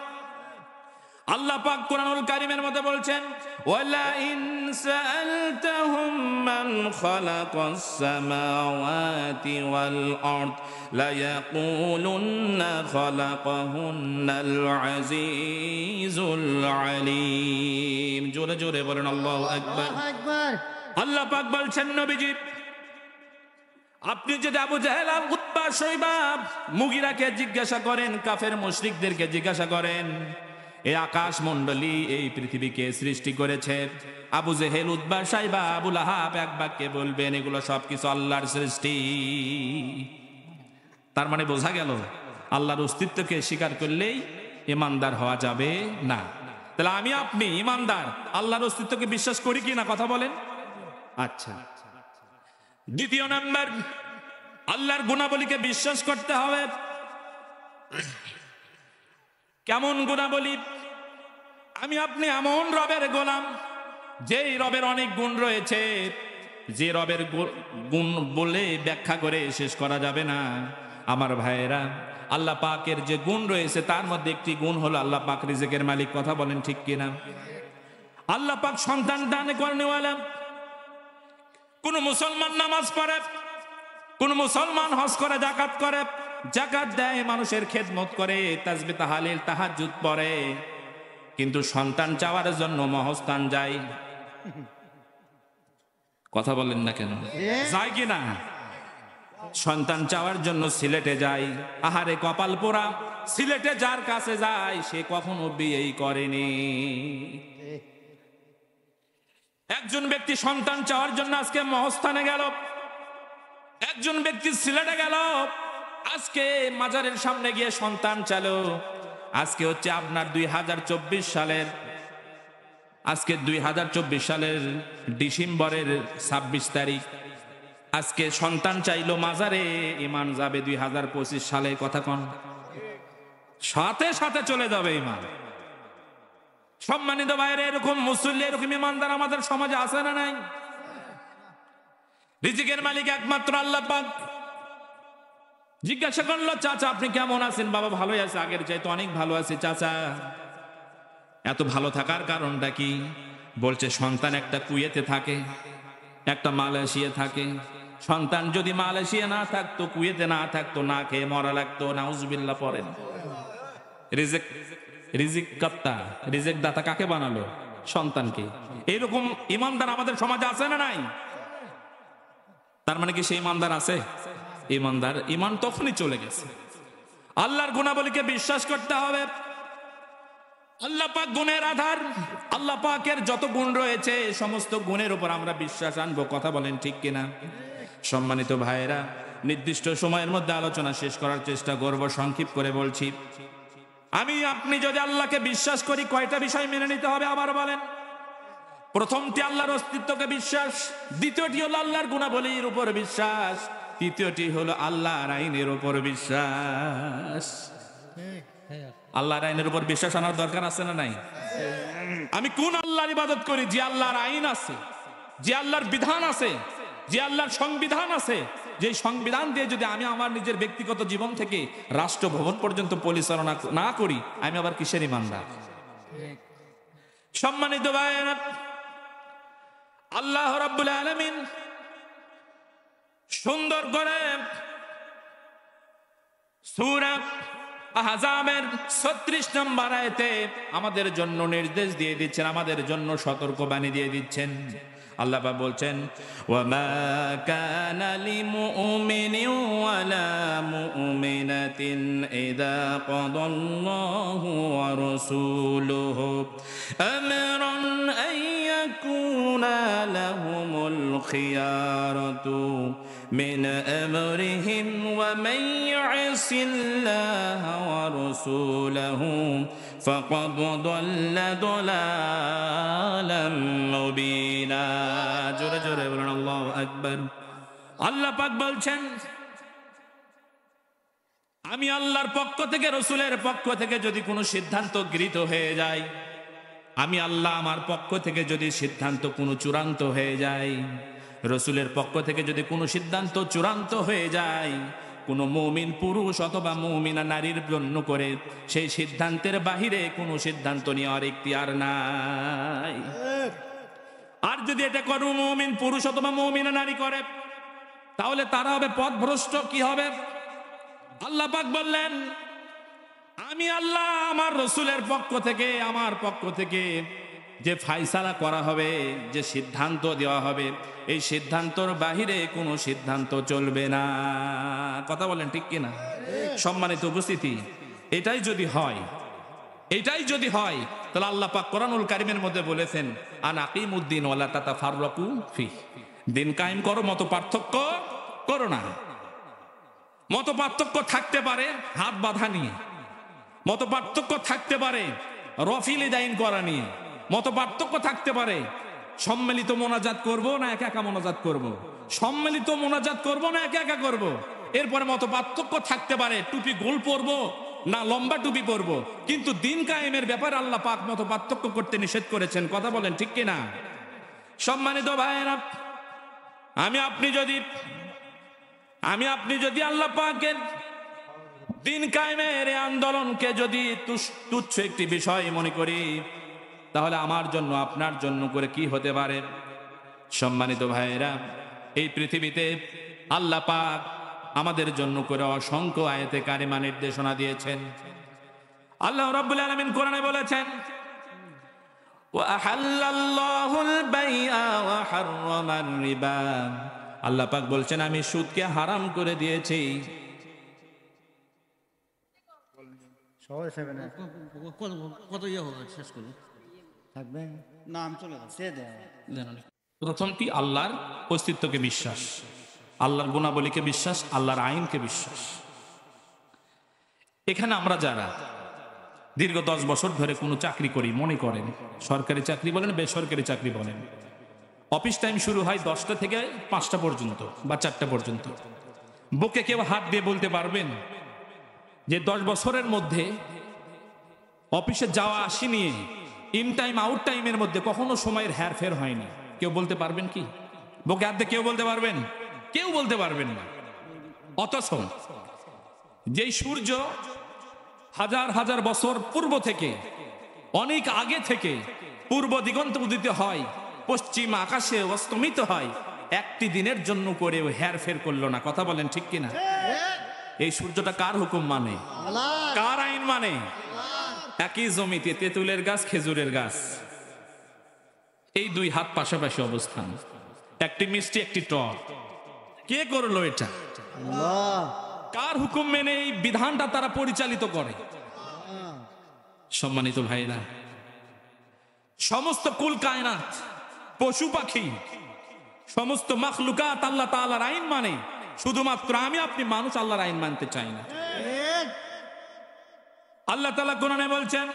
আল্লাহ পাক কোরআনুল কারীমের মধ্যে বলছেন, ওয়ালা ইন সাআলতাহুম মান খালাকাস সামাওয়াতি ওয়াল আরদ লা ইয়াকুলুন্না খালাকাহুন্নাল আজিজুল আলীম। জোরে জোরে বলেন আল্লাহু আকবার। আল্লাহ পাক বলছেন, নবীজি আপনি যদি আবু জেহেল, উতবা, শৈবা, মুগিরাকে জিজ্ঞাসা করেন, কাফের মুশরিকদেরকে জিজ্ঞাসা করেন, এই আকাশ মণ্ডলী, এই পৃথিবীকে সৃষ্টি করেছে, আবু জেহেল, উতবা, শাইবা, আবু লাহাব এক বাক্যে বলবেন এগুলো সবকিছু আল্লাহর সৃষ্টি। তার মানে বোঝা গেল আল্লাহর অস্তিত্বকে স্বীকার করলেই ইমানদার হওয়া যাবে না। তাহলে আমি আপনি ইমানদার, আল্লাহর অস্তিত্বকে বিশ্বাস করি কি না? কথা বলেন। আচ্ছা, দ্বিতীয় নাম্বার, আল্লাহর গুণাবলীকে বিশ্বাস করতে হবে। কেমন গুণাবলী? আমি আপনি এমন রবের গোলাম, যেই রবের অনেক গুণ রয়েছে, যে রবের গুণ বলে ব্যাখ্যা করে শেষ করা যাবে না। আমার ভাইয়েরা, আল্লাহ পাকের যে গুণ রয়েছে তার মধ্যে একটি গুণ হলো আল্লাহ পাক রিজিকের মালিক। কথা বলেন ঠিক কিনা? আল্লাহ পাক সন্তান দান করেনওয়ালা। কোন মুসলমান নামাজ পড়ে, কোন মুসলমান হজ করে, যাকাত করে, যাকাত দেয়, মানুষের খেদমত করে, তাসবিহ তাহলিল তাহাজ্জুদ পড়ে, কিন্তু সন্তান চাওয়ার জন্য মহস্থান যায়। কথা বলেন না কেন? যায় কি না? সন্তান চাওয়ার জন্য সিলেটে যায়। আহারে কপাল পোড়া, সিলেটে যার কাছে যায় সে কখনো বিয়েই করেনি। একজন ব্যক্তি সন্তান চাওয়ার জন্য আজকে মহস্থানে গেল, একজন ব্যক্তি সিলেটে গেল, আজকে মাজারের সামনে গিয়ে সন্তান চালো। আজকে হচ্ছে আপনার 2024 সালের, আজকে 2024 সালের ডিসেম্বরের 26 তারিখ। আজকে সন্তান চাইলো মাজারে, ইমান যাবে 2025 সালে। কথা কন, সাথে সাথে চলে যাবে ইমান। সম্মানিত ভাইরা, এরকম মুসল্লি, এরকম ইমানদার আমাদের সমাজে আছে না নাই? রিজিকের মালিক একমাত্র আল্লাহ পাক। জিজ্ঞাসা করলো, চাচা আপনি কেমন আছেন? বাবা ভালোই আছে, আগের চাইতে অনেক ভালো আছে। চাচা এত ভালো থাকার কারণটা কি? বলছে সন্তান একটা কুয়েতে থাকে, একটা মালয়েশিয়া থাকে। সন্তান যদি মালয়েশিয়া না থাকতো, কুয়েতে না থাকতো, না খেয়ে মরা লাগতো। নাউজুবিল্লাহ পড়েন। রিজিক, রিজিক কর্তা, রিজিক দাতা কাকে বানালো? সন্তানকে। এরকম ইমানদার আমাদের সমাজে আছে না নাই? তার মানে কি সেই ইমানদার আছে? ইমানদার, ইমান তখনই চলে গেছে। আল্লাহর গুণাবলীকে বিশ্বাস করতে হবে। আল্লাহ পাক গুণের আধার। আল্লাহ পাকের যত গুণ রয়েছে সমস্ত গুণের উপর আমরা বিশ্বাস আনবো। কথা বলেন ঠিক কিনা? সম্মানিত ভাইয়েরা, নির্দিষ্ট সময়ের মধ্যে আলোচনা শেষ করার চেষ্টা করব, সংক্ষিপ্ত করে বলছি। আমি আপনি যদি আল্লাহকে বিশ্বাস করি, কয়টা বিষয় মেনে নিতে হবে আবার বলেন? প্রথমটি আল্লাহর অস্তিত্বকে বিশ্বাস, দ্বিতীয়টি হলো আল্লাহর গুণাবলীর উপর বিশ্বাস, তৃতীয়টি হলো আল্লাহর আইনের উপর বিশ্বাস। আল্লাহর আইনের উপর বিশ্বাস আনার দরকার আছে না নাই? আমি কোন আল্লাহর ইবাদত করি? যে আল্লাহর আইন আছে, যে আল্লাহর বিধান আছে, যে আল্লাহর সংবিধান আছে, যে সংবিধান দিয়ে যদি আমি আমার নিজের ব্যক্তিগত জীবন থেকে রাষ্ট্র ভবন পর্যন্ত পরিচালনা না করি, আমি আবার কিসের ইমানদার? সম্মানিত ভাইয়েরা, আল্লাহ রাব্বুল আলামিন সুন্দর করে সূরা আহজাবের 36 নম্বর আয়াতে আমাদের জন্য নির্দেশ দিয়ে দিচ্ছেন, আমাদের জন্য সতর্কবাণী দিয়ে দিচ্ছেন। আল্লাহ পাক বলছেন, ওয়ামা কানা লিমুমিনিন ওয়ালা মুমিনাতিন ইযা কাদাল্লাহু ওয়া রাসূলুহু আমরান আন ইয়াকুনা লাহুমুল খিয়ারাতু মিন আমরিহিম ওয়া মান ইয়াসিল্লাহা ওয়া রাসূলুহু ফাকাদ দাল্লা দালালাম মুবিনা। জোরে জোরে বলুন আল্লাহু আকবার। আল্লাহ পাক বলছেন, আমি আল্লাহর পক্ষ থেকে, রসুলের পক্ষ থেকে যদি কোনো সিদ্ধান্ত গৃহীত হয়ে যায়, আমি আল্লাহ আমার পক্ষ থেকে যদি সিদ্ধান্ত কোনো চূড়ান্ত হয়ে যায়, রসুলের পক্ষ থেকে যদি কোনো সিদ্ধান্ত চূড়ান্ত হয়ে যায়, কোনো মুমিন পুরুষ অথবা মুমিনা নারীর জন্য করে সেই সিদ্ধান্তের বাহিরে কোনো সিদ্ধান্ত নেওয়ার ইখতিয়ার নাই। আর যদি এটা কোনো মুমিন পুরুষ অথবা মুমিনা নারী করে, তাহলে তারা হবে পথভ্রষ্ট। কি হবে? আল্লাহ পাক বললেন, আমি আল্লাহ আমার রসুলের পক্ষ থেকে, আমার পক্ষ থেকে যে ফায়সালা করা হবে, যে সিদ্ধান্ত দেওয়া হবে, এই সিদ্ধান্তর বাহিরে কোনো সিদ্ধান্ত চলবে না। কথা বলেন ঠিক কিনা? সম্মানিত উপস্থিতি, এটাই যদি হয়, তাহলে আল্লাহ পাক কোরআনুল কারীমের মধ্যে বলেছেন, আন আকিমুদ্দিন ওয়ালা তাতাফাররাকু ফিহি, দিন কায়েম করো, মত পার্থক্য করো না। মত পার্থক্য থাকতে পারে হাত বাঁধা নিয়ে, মত পার্থক্য থাকতে পারে রফিল দাইন করা নিয়ে, মত পার্থক্য থাকতে পারে সম্মিলিত মোনাজাত করব না একা একা মোনাজাত করব, সম্মিলিত মোনাজাত করব না একা একা করব। এরপরে মত পার্থক্য থাকতে পারে টুপি গোল পরব না লম্বা টুপি পরব, কিন্তু দিন কায়েমের ব্যাপারে আল্লাহ পাক মত পার্থক্য করতে নিষেধ করেছেন। কথা বলেন ঠিক কিনা? সম্মানিত ভাইয়েরা, আমি আপনি যদি আল্লাহ পাকের দিন কায়েমের আন্দোলনকে যদি তুচ্ছ একটি বিষয় মনে করি, তাহলে আমার জন্য আপনার জন্য করে কি হতে পারে? সম্মানিত ভাইয়েরা, এই পৃথিবীতে আল্লাহ পাক আমাদের জন্য করে অসংখ্য আয়াতে কারিমা নির্দেশনা দিয়েছেন। আল্লাহ রাব্বুল আলামিন কোরআনে বলেছেন, ওয়া আহাল্লাল্লাহুল বাইআ ওয়া হাররামার রিবা। আল্লাহ পাক বলছেন, আমি সুদকে হারাম করে দিয়েছি। প্রথমটি আল্লাহর অস্তিত্বকে বিশ্বাস, আল্লাহর গুণাবলীকে বিশ্বাস, আল্লাহর আইনকে বিশ্বাস। এখানে আমরা যারা দীর্ঘ 10 বছর ধরে কোনো চাকরি করি, মনে করেন সরকারি চাকরি বলেন, বেসরকারি চাকরি বলেন, অফিস টাইম শুরু হয় 10টা থেকে 5টা পর্যন্ত বা 4টা পর্যন্ত। বুকে কেউ হাত দিয়ে বলতে পারবেন যে 10 বছরের মধ্যে অফিসে যাওয়া আসি নিয়ে ইন টাইম আউট টাইমের মধ্যে কখনো সময়ের হেরফের হয়নি? কেউ বলতে পারবেন কি? বুকে হাত দিয়ে কেউ বলতে পারবেন? কেউ বলতে পারবেন না। অথচ যেই সূর্য হাজার হাজার বছর পূর্ব থেকে, অনেক আগে থেকে পূর্ব দিগন্ত উদিত হয়, পশ্চিম আকাশে অস্তমিত হয়, একটি দিনের জন্য করেও হেরফের করলো না। কথা বলেন ঠিক কিনা? এই সূর্যটা কার হুকুম মানে? কার আইন মানে? একই জমিতে তেঁতুলের গাছ, খেজুরের গাছ, এই দুই হাত পাশাপাশি অবস্থান, একটি মিষ্টি একটি টক। কে করলো এটা? কার হুকুম মেনে এই বিধানটা তারা পরিচালিত করে? সম্মানিত ভাইরা, সমস্ত কুল কায়নাত, পশু পাখি, সমস্ত মাখলুকাত আল্লাহ তাআলার আইন মানে, শুধুমাত্র আমি আপনি মানুষ আল্লাহর আইন মানতে চাই না। আল্লাহ তাআলা কোরআনে বলছেন,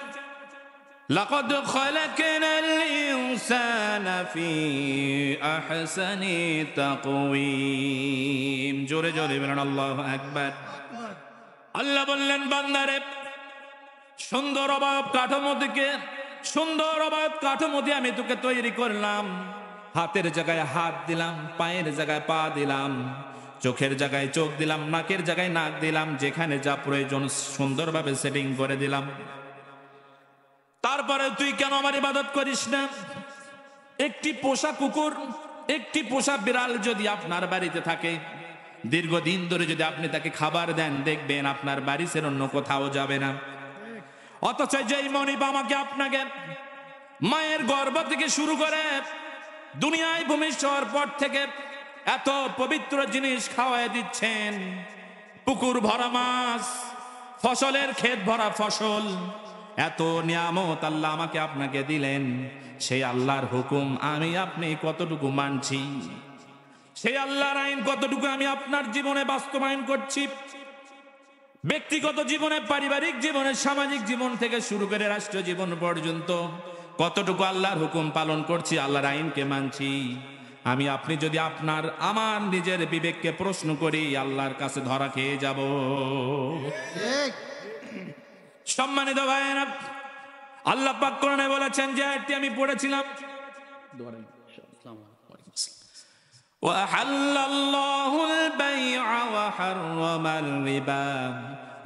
লাকাদ খালাকনাল ইনসানা ফি আহসানি তাকওয়িম। জোরে জোরে বলেন আল্লাহু আকবার। আল্লাহ বললেন, বান্দারে সুন্দর অবয়ব কাঠামো দিয়ে আমি তোকে তৈরি করলাম। হাতের জায়গায় হাত দিলাম, পায়ের জায়গায় পা দিলাম, চোখের জায়গায় চোখ দিলাম, নাকের জায়গায় নাক দিলাম, যেখানে যা প্রয়োজন সুন্দরভাবে সেটিং করে দিলাম। তারপরে তুই কেন আমার ইবাদত করিস না? একটি পোষা কুকুর, একটি পোষা বিড়াল যদি আপনার বাড়িতে থাকে, দীর্ঘদিন ধরে যদি আপনি তাকে খাবার দেন, দেখবেন আপনার বাড়ি ছেড়ে অন্য কোথাও যাবে না। অথচ যেই মনিব আমাকে আপনাকে মায়ের গর্ভ থেকে শুরু করে দুনিয়ায় ভূমিষ্ঠ হওয়ার পর থেকে এত পবিত্র জিনিস খাওয়ায় দিচ্ছেন, পুকুর ভরা মাছ, ফসলের ক্ষেত ভরা ফসল, এত নিয়ামত আল্লাহ আমাকে আপনাকে দিলেন, সেই আল্লাহর হুকুম আমি আপনি কতটুকু মানছি? সেই আল্লাহর আইন কতটুকু আমি আপনার জীবনে বাস্তবায়ন করছি? ব্যক্তিগত জীবনে, পারিবারিক জীবনে, সামাজিক জীবন থেকে শুরু করে রাষ্ট্র জীবন পর্যন্ত কতটুকু আল্লাহর হুকুম পালন করছি, আল্লাহর আইনকে মানছি? আমি আপনি যদি আমার নিজের বিবেককে প্রশ্ন করি, আল্লাহর কাছে ধরা খেয়ে যাব। সম্মানিত ভাইয়েরা, আল্লাহ পাক কোরআনে বলেছেন, যে আয়াতটি আমি পড়েছিলাম,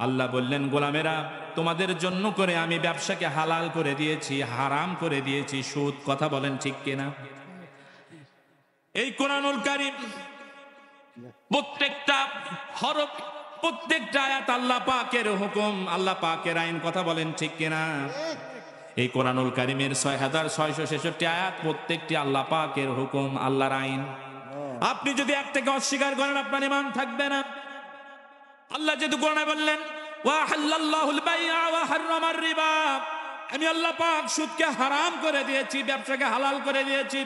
আল্লাহ বললেন, গোলামেরা, তোমাদের জন্য করে আমি ব্যবসাকে হালাল করে দিয়েছি, হারাম করে দিয়েছি সুদ। কথা বলেন ঠিক কিনা? এই কোরআনুল কারীম প্রত্যেকটা হরফ, প্রত্যেকটা আয়াত আল্লাহ পাকের হুকুম, আল্লাহ পাকের আইন। কথা বলেন ঠিক কিনা? এই কোরআনুল কারীমের 6666 আয়াত, প্রত্যেকটি আল্লাহ পাকের হুকুম, আল্লাহর আইন। আপনি যদি একটাকে অস্বীকার করেন, আপনার ঈমান থাকবে না। আল্লাহ যেহেতু কোরআনে বললেন, ওয়া হাল্লাল্লাহুল বাই'a ওয়া হাররামার রিবা, আমি আল্লাহ পাক সুদকে হারাম করে দিয়েছি, ব্যবসাকে হালাল করে দিয়েছি।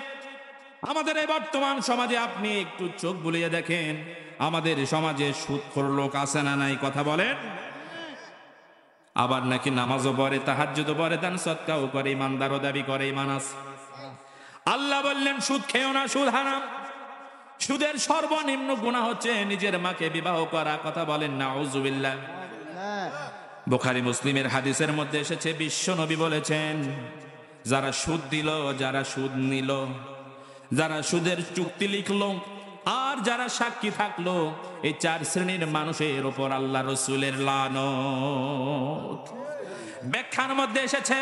আমাদের এই বর্তমান সমাজে আপনি একটু চোখ বুলিয়ে দেখেন, আমাদের সমাজে সুদখোর লোক আছে না নাই? কথা বলেন। আবার নাকি নামাজও পড়ে, তাহাজ্জুদও পড়ে, দান সদকাও করে, ইমানদারও দাবি করে ঈমান আছে। আল্লাহ বললেন, সুদ খেও না, সুদ হারাম। সুদের সর্বনিম্ন গুনাহ হচ্ছে নিজের মাকে বিবাহ করা। কথা বলেন নাউযুবিল্লাহ। বুখারী মুসলিমের হাদিসের মধ্যে এসেছে, বিশ্ব নবী বলেছেন, যারা সুদ দিল, যারা সুদ নিল, যারা সুদের চুক্তি লিখলো, আর যারা সাক্ষী থাকলো, এই 4 শ্রেণীর মানুষের উপর আল্লাহ রাসূলের লানত। ব্যাখ্যার মধ্যে এসেছে,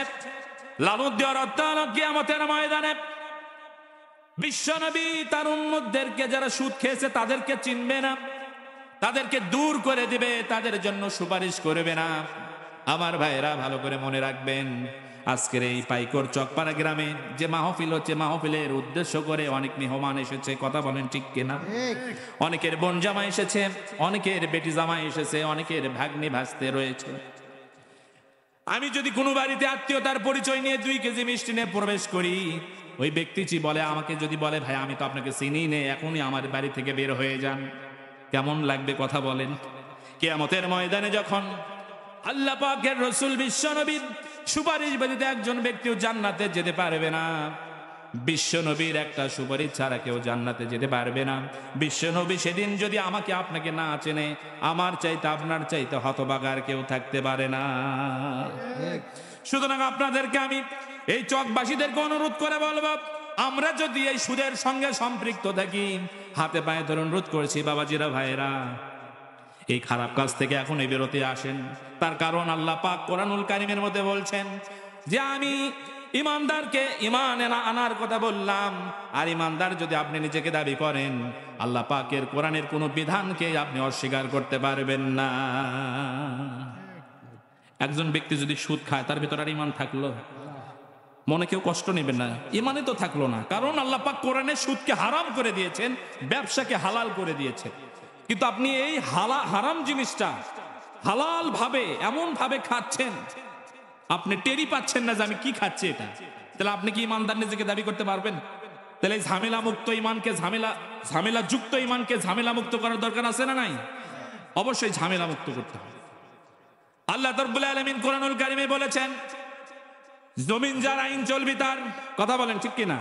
লানত দেওয়ার অর্থ হলো কিয়ামতের ময়দানে বিশ্বনবী তার উম্মতদেরকে, যারা সুদ খেয়েছে তাদেরকে চিনবে না, তাদেরকে দূর করে দিবে, তাদের জন্য সুপারিশ করবে না। আমার ভাইরা ভালো করে মনে রাখবেন, আজকের এই পাইকর চকপাড়া গ্রামে যে মাহফিল হচ্ছে, মাহফিলের উদ্দেশ্য করে অনেক মেহমান এসেছে। কথা বলেন ঠিক কিনা? অনেকের বোন জামা এসেছে, অনেকের বেটি জামা এসেছে, অনেকের ভাগ্নি ভাস্তে রয়েছে। আমি যদি কোনো বাড়িতে আত্মীয়তার পরিচয় নিয়ে 2 কেজি মিষ্টি নিয়ে প্রবেশ করি, ওই ব্যক্তিটি বলে, আমাকে যদি বলে, ভাই আমি তো আপনাকে চিনি নে, এখনই আমার বাড়ি থেকে বের হয়ে যান, কেমন লাগবে? কথা বলেন। কিয়ামতের ময়দানে যখন আল্লাহ পাকের রাসূল বিশ্বনবীর সুপারিশ ব্যতীত একজন ব্যক্তিও জান্নাতে যেতে পারবে না। বিশ্বনবীর একটা সুপারিশ ছাড়া কেউ জান্নাতে যেতে পারবে না। বিশ্বনবী সেদিন যদি আমাকে আপনাকে না চেনে, আমার চাইতে আপনার চাইতে হতভাগার কেউ থাকতে পারে না। সুতরাং আপনাদেরকে আমি এই চকবাসীদেরকে অনুরোধ করে বলবো, আমরা যদি এই সুদের সঙ্গে সম্পৃক্ত থাকি, হাতে পায়ে ধরে অনুরোধ করেছি, বাবাজিরা, ভাইয়েরা, এই খারাপ কাজ থেকে এখনই বেরোতে আসেন। তার কারণ আল্লাহ পাক কোরআনুল কারীমের মধ্যে বলছেন যে আমি ইমানদারকে ঈমান আনার কথা বললাম, আর ইমানদার যদি আপনি নিজেকে দাবি করেন, আল্লাহ পাকের কোরআনের কোনো বিধানকে আপনি অস্বীকার করতে পারবেন না। একজন ব্যক্তি যদি সুদ খায়, তার ভিতরে আর ঈমান থাকলো? মনে কেউ কষ্ট নেবেন না, ঈমানই তো থাকলো না। কারণ আল্লাহ পাক কোরআনে সুদকে হারাম করে দিয়েছেন, ব্যবসাকে হালাল করে দিয়েছেন। কিন্তু আপনি এই হারাম জিনিসটা হালাল ভাবে, এমন ভাবে খাচ্ছেন, আপনি টেরই পাচ্ছেন না যে আমি কি খাচ্ছি এটা। তাহলে আপনি কি ঈমানদার নিজেকে দাবি করতে পারবেন? তাহলে ঝামেলা মুক্ত ঈমানকে, ঝামেলা যুক্ত ঈমানকে ঝামেলা মুক্ত করার দরকার আছে না নাই? অবশ্যই ঝামেলা মুক্ত করতে হবে। আল্লাহ রাব্বুল আলামিন কোরআনুল কারীমে বলেছেন, জমিন যার আইন চলবি তার। কথা বলেন ঠিক কিনা?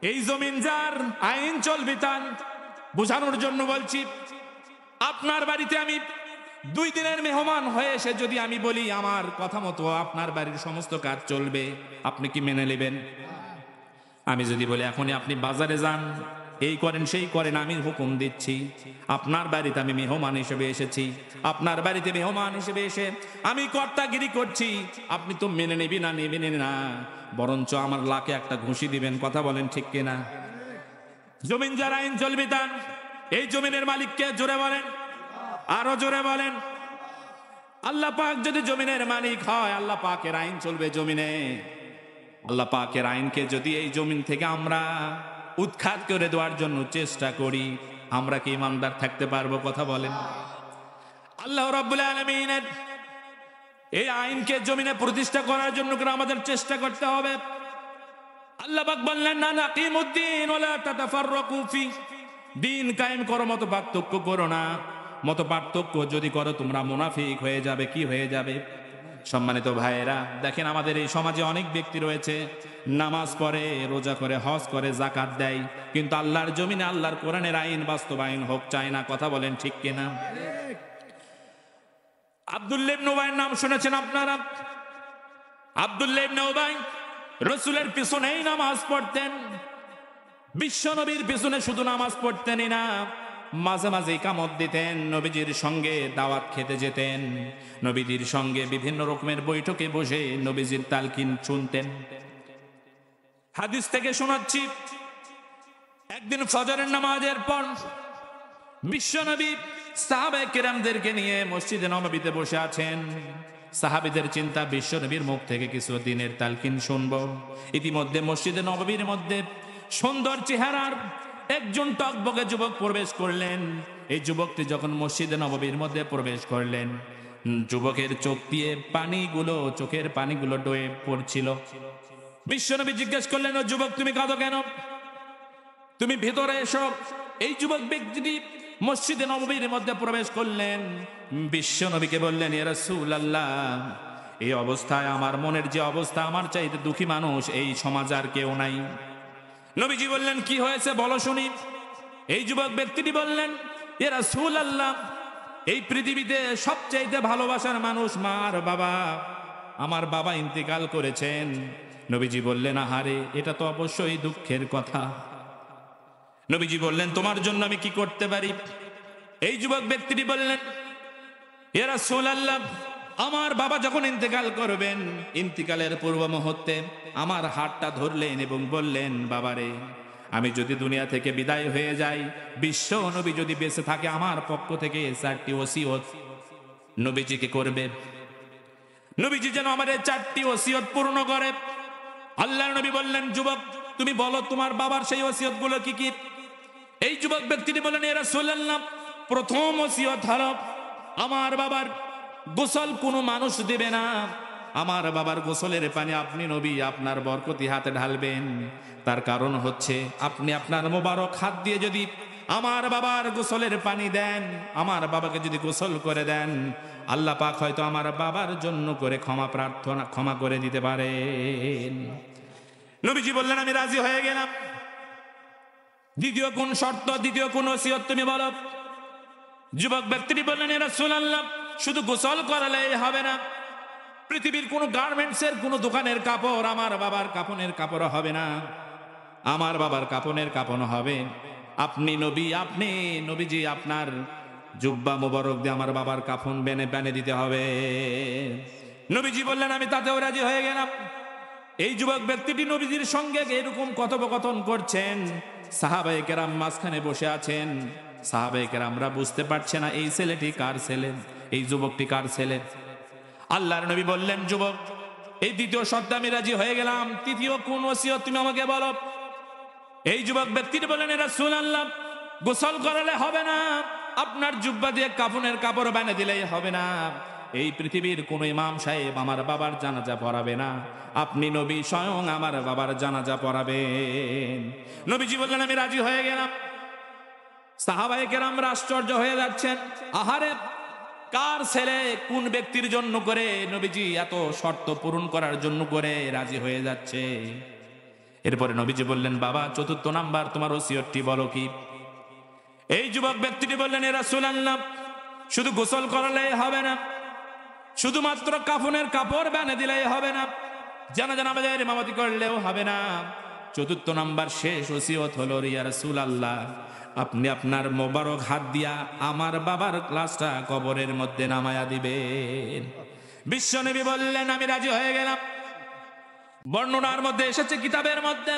এই জমিন যার আইন চলবি তার বোঝানোর জন্য বলছি, আপনার বাড়িতে আমি 2 দিনের মেহমান হয়ে এসে যদি আমি বলি আমার কথা মতো আপনার বাড়ির সমস্ত কাজ চলবে, আপনি কি মেনে নেবেন? আমি যদি বলি এখনই আপনি বাজারে যান, এই করেন সেই করেন, আমি হুকুম দিচ্ছি, আপনার বাড়িতে আমি মেহমান হিসেবে এসেছি, আপনার বাড়িতে মেহমান হিসেবে এসে আমি কর্তাগিরি করছি, আপনি তো মেনে নেবেন না, বরঞ্চ আমার লাকে একটা ঘুষি দিবেন। কথা বলেন ঠিক কিনা? জমিন যার আইন চলবে তার। এই জমিনের মালিককে? জোরে বলেন, আরো জোরে বলেন। আল্লাহ পাক যদি জমিনের মালিক হয়, আল্লাহ পাকের আইন চলবে জমিনে। আল্লাহ পাকের আইনকে যদি এই জমিন থেকে আমরা উৎখাত করে দেওয়ার জন্য চেষ্টা করি, আমরা কি ঈমানদার থাকতে পারবো? কথা বলেন। আল্লাহ রাব্বুল আলামিনের এই আইনকে জমিনে প্রতিষ্ঠা করার জন্য আমাদের চেষ্টা করতে হবে। আল্লাহ পাক বললেন, না নাকিমুদ্দিন ওয়ালা তাতাফাররাকু ফি, দিন কায়েম করো, মত পার্থক্য করো না। মত পার্থক্য যদি করো তোমরা মুনাফিক হয়ে যাবে। কি হয়ে যাবে? সম্মানিত ভাইয়েরা, দেখেন আমাদের এই সমাজে অনেক ব্যক্তি রয়েছে, নামাজ পড়ে, রোজা করে, হজ করে, জাকাত দেয়, কিন্তু আল্লাহর জমিনে আল্লাহর কোরআনের আইন বাস্তবায়ন হোক চায় না। কথা বলেন ঠিক কিনা? আব্দুল্লাহ ইবনে উবাইয়ের নাম শুনেছেন আপনারা? আব্দুল্লাহ ইবনে উবাই রাসূলের পিছনেই নামাজ পড়তেন, বিশ্ব নবীর পিছনে শুধু নামাজ পড়তেনই না, মাঝে মাঝে ইকামত দিতেন, নবীজির সঙ্গে দাওয়াত খেতে যেতেন, নবীজির সঙ্গে বিভিন্ন রকমের বৈঠকে বসে নবীজির তালকিন শুনতেন। হাদিস থেকে শোনাচ্ছি, একদিন ফজরের নামাজের পর বিশ্বনবী সাহাবায়ে কেরামদেরকে নিয়ে মসজিদে নববীতে বসে আছেন। সাহাবীদের চিন্তা, বিশ্বনবীর মুখ থেকে কিছু দিনের তালকিন শুনবো। ইতিমধ্যে মসজিদে নববীর মধ্যে সুন্দর চেহারার একজন টকবকে যুবক প্রবেশ করলেন। এই যুবকটি যখন মসজিদে নববীর মধ্যে প্রবেশ করলেন, যুবকের চোখ দিয়ে চোখের পানিগুলো ডয়ে পড়ছিল। বিশ্বনবী জিজ্ঞেস করলেন, ও যুবক, তুমি কাঁদো কেন? তুমি ভেতরে এসো। এই যুবক ব্যক্তিটি মসজিদে নববীর মধ্যে প্রবেশ করলেন। বিশ্বনবীকে বললেন, ইয়া রাসূলুল্লাহ, এই অবস্থায় আমার মনের যে অবস্থা, আমার চাইতে দুঃখী মানুষ এই সমাজ আর কেউ নাই। নবীজি বললেন, কি হয়েছে বলো শুনি। এই যুবক ব্যক্তিটি বললেন, ইয়া রাসূলুল্লাহ, এই পৃথিবীতে সবচাইতে ভালোবাসার মানুষ মা আর বাবা। আমার বাবা ইন্তেকাল করেছেন। নবীজি বললেন, আহারে, এটা তো অবশ্যই দুঃখের কথা। নবীজি বললেন, তোমার জন্য আমি কি করতে পারি? এই যুবক ব্যক্তিটি বললেন, ইয়া রাসূলুল্লাহ, আমার বাবা যখন ইন্তেকাল করবেন, ইন্তেকালের পূর্ব মুহূর্তে আমার হাতটা ধরলেন এবং বললেন, বাবারে, আমি যদি দুনিয়া থেকে বিদায় হয়ে যাই, বিশ্ব নবী যদি বেঁচে থাকে, আমার পক্ষ থেকে 4টি ওসিয়ত নবীজিকে করবে। নবীজি যেন আমার এই 4টি ওসিয়ত পূর্ণ করে। আল্লাহর নবী বললেন, যুবক, তুমি বলো তোমার বাবার সেই ওসিয়তগুলো কি কি? এই যুবক ব্যক্তিটি বললেন, ইয়া রাসূলুল্লাহ, প্রথম ওসিয়ত হলো, আমার বাবার গোসল কোনো মানুষ দেবে না। আমার বাবার গোসলের পানি আপনি নবী আপনার বরকতি হাতে ঢালবেন। তার কারণ হচ্ছে, আপনি আপনার মোবারক হাত দিয়ে যদি আমার বাবার গোসলের পানি দেন, আমার বাবাকে যদি গোসল করে দেন, আল্লাহ পাক হয়তো আমার বাবার জন্য করে ক্ষমা করে দিতে পারেন। নবীজি বললেন, আমি রাজি হয়ে গেলাম। দ্বিতীয় কোন শর্ত, দ্বিতীয় কোন ওসিয়ত তুমি বলো। যুবক ব্যক্তিটি বললেন, ইয়া রাসূলুল্লাহ, শুধু গোসল করালেই হবে না। পৃথিবীর কোন গার্মেন্টসের কোন দোকানের কাপড় আমার বাবার কাপনের কাপড় হবে না। আমার বাবার কাপনের কাপড় হবে আপনি নবীজি আপনার জুব্বা মোবারক দিয়ে আমার বাবার কাফন বেনে দিতে হবে। নবীজি বললেন, আমি তাতেও রাজি হয়ে গেলাম। এই যুবক ব্যক্তিটি নবীজির সঙ্গে এরকম কথোপকথন করছেন। সাহাবায়ে কেরাম মাঝখানে বসে আছেন। সাহাবায়ে কেরামরা বুঝতে পারছে না এই ছেলেটি কার ছেলে, এই যুবকটি কার ছেলে। আল্লাহর নবী বললেন, যুবক, এই দ্বিতীয় শর্তে আমি রাজি হয়ে গেলাম। তৃতীয় কোন ওসিয়ত তুমি আমাকে বলো। এই যুবক ব্যক্তিটি বললেন, ইয়া রাসূলুল্লাহ, গোসল করালে হবে না, আপনার জুব্বা দিয়ে কাফনের কাপড় বানিয়ে দিলেই হবে না। এই পৃথিবীর কোন ইমাম সাহেব আমার বাবার জানাজা পড়াবে না, আপনি নবী স্বয়ং আমার বাবার জানাজা পড়াবেন। নবীজি বললেন, আমি রাজি হয়ে গেলাম। সাহাবায়ে কেরামরা আশ্চর্য হয়ে যাচ্ছেন, আহারে, কার ছেলে কোন ব্যক্তির জন্য করে নবীজি এত শর্ত পূরণ করার জন্য করে রাজি হয়ে যাচ্ছে। এরপরে নবীজি বললেন, বাবা, চতুর্থ নাম্বার তোমার ওসিয়তটি বলো কি। এই যুবক ব্যক্তিটি বললেন, ইয়া রাসূলুল্লাহ, শুধু গোসল করালেই হবে না, শুধুমাত্র কাফনের কাপড় বানিয়ে দিলেই হবে না, জানাজা নামাজের ইমামতি করলেও হবে না। চতুর্থ নাম্বার শেষ ওসিয়ত হলো, ইয়া রাসূলুল্লাহ, আপনি আপনার মোবারক হাত দিয়া আমার বাবার লাশটা কবরের মধ্যে নামায়া দিবেন। বিশ্বনবী বললেন, আমি রাজি হয়ে গেলাম। বর্ণনার মধ্যে এসেছে, কিতাবের মধ্যে,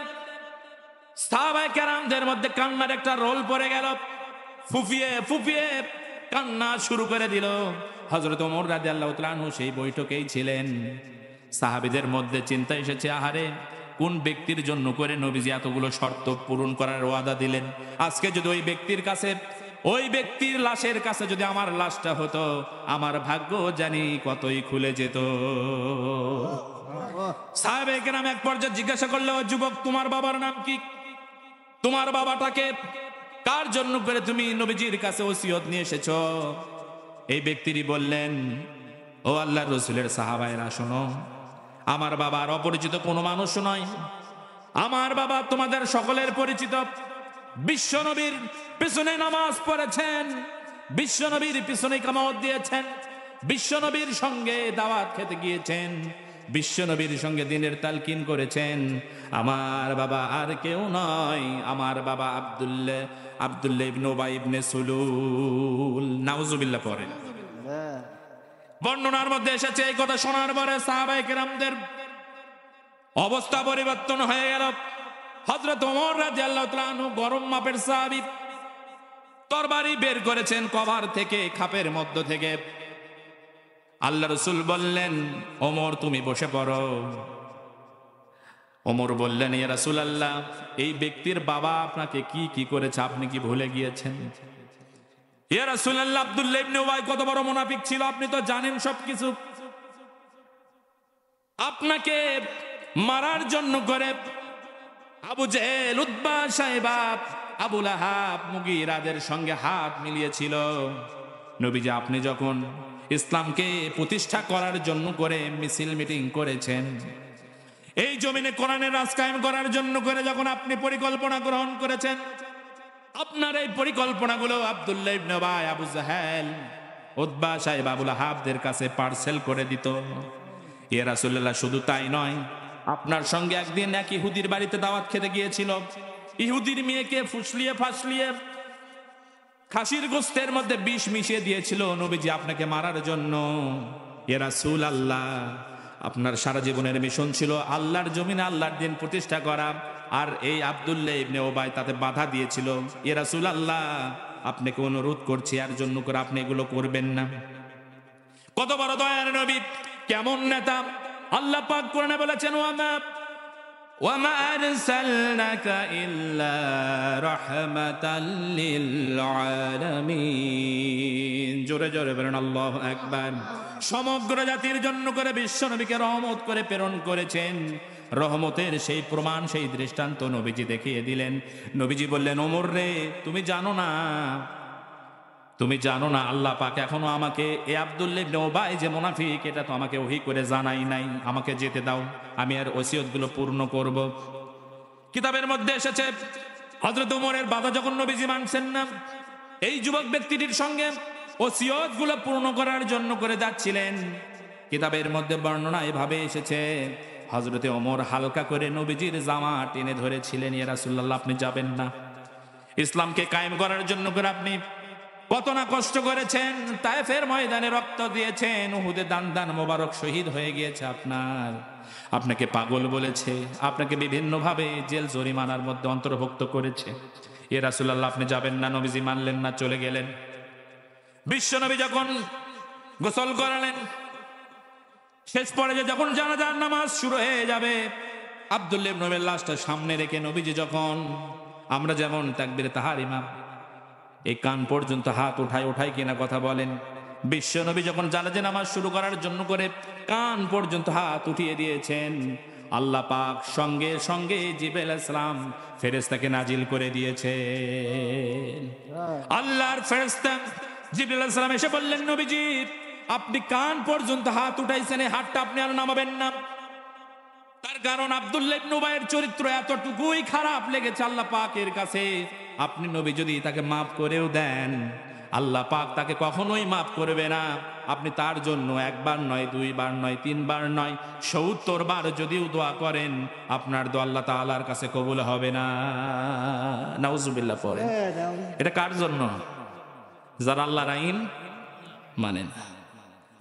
সাহাবায়ে কেরামদের মধ্যে কান্নার একটা রোল পড়ে গেল। ফুফিয়ে ফুফিয়ে কান্না শুরু করে দিল। হযরত ওমর রাদিয়াল্লাহু তাআলা আনহু সেই বৈঠকেই ছিলেন। সাহাবীদের মধ্যে চিন্তা এসেছে, আহারে, কোন ব্যক্তির জন্য করে নবীজি এতগুলো শর্ত পূরণ করার ওয়াদা দিলেন। আজকে যদি ওই ব্যক্তির লাশের কাছে যদি আমার লাশটা হতো, আমার ভাগ্য জানি কতই খুলে যেত। সাহাবায়ে কেরাম এক পর্যায়ে জিজ্ঞাসা করলো, যুবক, তোমার বাবার নাম কি? তোমার বাবাটাকে কার জন্য করে তুমি নবীজির কাছে ওসিয়ত নিয়ে এসেছো? এই ব্যক্তিটি বললেন, ও আল্লাহর রাসূলের সাহাবায়েরা শোনো, আমার বাবা আর অপরিচিত কোনো মানুষ নয়, আমার বাবা তোমাদের সকলের পরিচিত। বিশ্বনবীর পিছনে নামাজ পড়েছেন, বিশ্বনবীর পিছনে কামাত দিয়েছেন, বিশ্বনবীর সঙ্গে দাওয়াত খেতে গিয়েছেন, বিশ্বনবীর সঙ্গে দিনের তালকিন করেছেন। আমার বাবা আর কেউ নয়, আমার বাবা আব্দুল্লাহ ইবনে উবাই ইবনে সুলুল। নাউজুবিল্লাহ পড়েন। বর্ণনার মধ্যে এসেছে এই কথা শোনার পরে সাহাবায়ে কেরামদের অবস্থা পরিবর্তন হয়ে গেল। হযরত ওমর রাদিয়াল্লাহু তাআলা আনহু গরম মাপের সাহাবী, তরবারি বের করেছেন কভার থেকে, খাপের মধ্য থেকে। আল্লাহ রাসূল বললেন, ওমর তুমি বসে পড়ো। ওমর বললেন, ইয়া রাসূলুল্লাহ, এই ব্যক্তির বাবা আপনাকে কি কি করেছে আপনি কি ভুলে গিয়েছেন? ইয়া রাসূলুল্লাহ, আব্দুল্লাহ ইবনে উবাই কত বড় মুনাফিক ছিল আপনি তো জানেন সবকিছু। আপনাকে মারার জন্য করে আবু জেহেল, উতবা, সাইবা, আবু লাহাব, মুগীরাদের সঙ্গে হাত মিলিয়েছিল। নবীজি আপনি যখন ইসলামকে প্রতিষ্ঠা করার জন্য করে মিছিল মিটিং করেছেন, এই জমিনে কোরআনের রাজ কায়েম করার জন্য করে যখন আপনি পরিকল্পনা গ্রহণ করেছেন, আপনার এই পরিকল্পনাগুলো আব্দুল্লাহ ইবনে উবাই, আবু জাহেল, উতবা, সাইবা, আবু লাহাবদের কাছে পার্সেল করে দিত। ইয়া রাসূলুল্লাহ, শুধু তাই নয়, আপনার সঙ্গে একদিন এক ইহুদির বাড়িতে দাওয়াত খেতে গিয়েছিল। ইহুদির মেয়েকে ফুসলিয়ে ফাসলিয়ে খাসির গোশতের মধ্যে বিষ মিশিয়ে দিয়েছিল নবীজি আপনাকে মারার জন্য। ইয়া রাসূলুল্লাহ, আপনার সারা জীবনের মিশন ছিল আল্লাহর জমিনে আল্লাহর দিন প্রতিষ্ঠা করা, আর এই আব্দুল্লাহ ইবনে উবাই তাতে বাধা দিয়েছিল। ইয়া রাসূলুল্লাহ, আপনাকে অনুরোধ করছি আর জন্য করে আপনি এগুলো করবেন না। কত বড় দয়ার নবী, কেমন নেতা! আল্লাহ পাক কোরআনে বলেছেন, ওয়ামা আরসালনাকা ইল্লা রাহমাতাল লিল আলামিন। জোরে জোরে বলেন আল্লাহু আকবার। সমগ্র জাতির জন্য করে বিশ্ব নবীকে রহমত করে প্রেরণ করেছেন। রহমতের সেই প্রমাণ, সেই দৃষ্টান্ত নবীজি দেখিয়ে দিলেন। নবীজি বললেন, ওমর রে, তুমি জানো না আল্লাহ পাক এখনো আমাকে এই আব্দুল্লাহ ইবনে উবাই যে মুনাফিক, এটা তো আমাকে ওহী করে জানাই নাই। আমাকে যেতে দাও, আমি আর ওসিয়তগুলো পূর্ণ করব। কিতাবের মধ্যে এসেছে হযরত ওমরের বাবা যখন নবীজি মানছেন না, এই যুবক ব্যক্তিটির সঙ্গে ওসিয়তগুলো পূর্ণ করার জন্য করে যাচ্ছিলেন। কিতাবের মধ্যে বর্ণনা এভাবে এসেছে, হযরতে ওমর হালকা করে নবীজির জামা টেনে ধরেছিলেন, ইয়া রাসূলুল্লাহ, আপনি যাবেন না। ইসলামকে কায়েম করার জন্য করে আপনি কত না কষ্ট করেছেন, তায়েফের ময়দানে রক্ত দিয়েছেন, উহুদে দান মোবারক শহীদ হয়ে গিয়েছে আপনাকে পাগল বলেছে, আপনাকে বিভিন্নভাবে জেল জরিমানার মধ্যে অন্তর্ভুক্ত করেছে। ইয়া রাসূলুল্লাহ, আপনি যাবেন না। নবীজি মানলেন না, চলে গেলেন। বিশ্বনবী যখন গোসল করালেন, শেষ পর্যায়ে যখন জানাজার নামাজ শুরু হয়ে যাবে, আব্দুল্লাহ ইবনে উবাইয়ের লাশটা সামনে রেখে নবীজি যখন, আমরা যেমন তাকবীরে তাহরিমা এই কান পর্যন্ত হাত উঠায় কিনা কথা বলেন, বিশ্বনবী যখন জানাজা নামাজ শুরু করার জন্য করে কান পর্যন্ত হাত উঠিয়ে দিয়েছেন, আল্লাহ পাক সঙ্গে সঙ্গে জিবরাইল আলাইহিস সালাম ফেরেশতাকে নাজিল করে দিয়েছেন। আল্লাহর ফেরেশতা জিবরাইল আলাইহিস সালাম এসে বললেন, নবীজি আপনি কান পর্যন্ত হাত উঠাইছেন, এই হাতটা আপনি আর নামাবেন না। তার কারণ আব্দুল্লাহ ইবনে উবাইয়ের চরিত্র এতটুকুই খারাপ লেগেছে আল্লাহ পাকের কাছে। আপনি নবী যদি তাকে মাফ করেও দেন, আল্লাহ পাক তাকে কখনোই মাফ করবে না। আপনি তার জন্য একবার নয়, দুইবার নয়, তিনবার নয়, ৭০ বার যদিও দোয়া করেন, আপনার দোয়া আল্লাহ তাআলার কাছে কবুল হবে না। নাউজুবিল্লাহ পড়েন। এটা কার জন্য? যারা আল্লাহর আইন মানে না,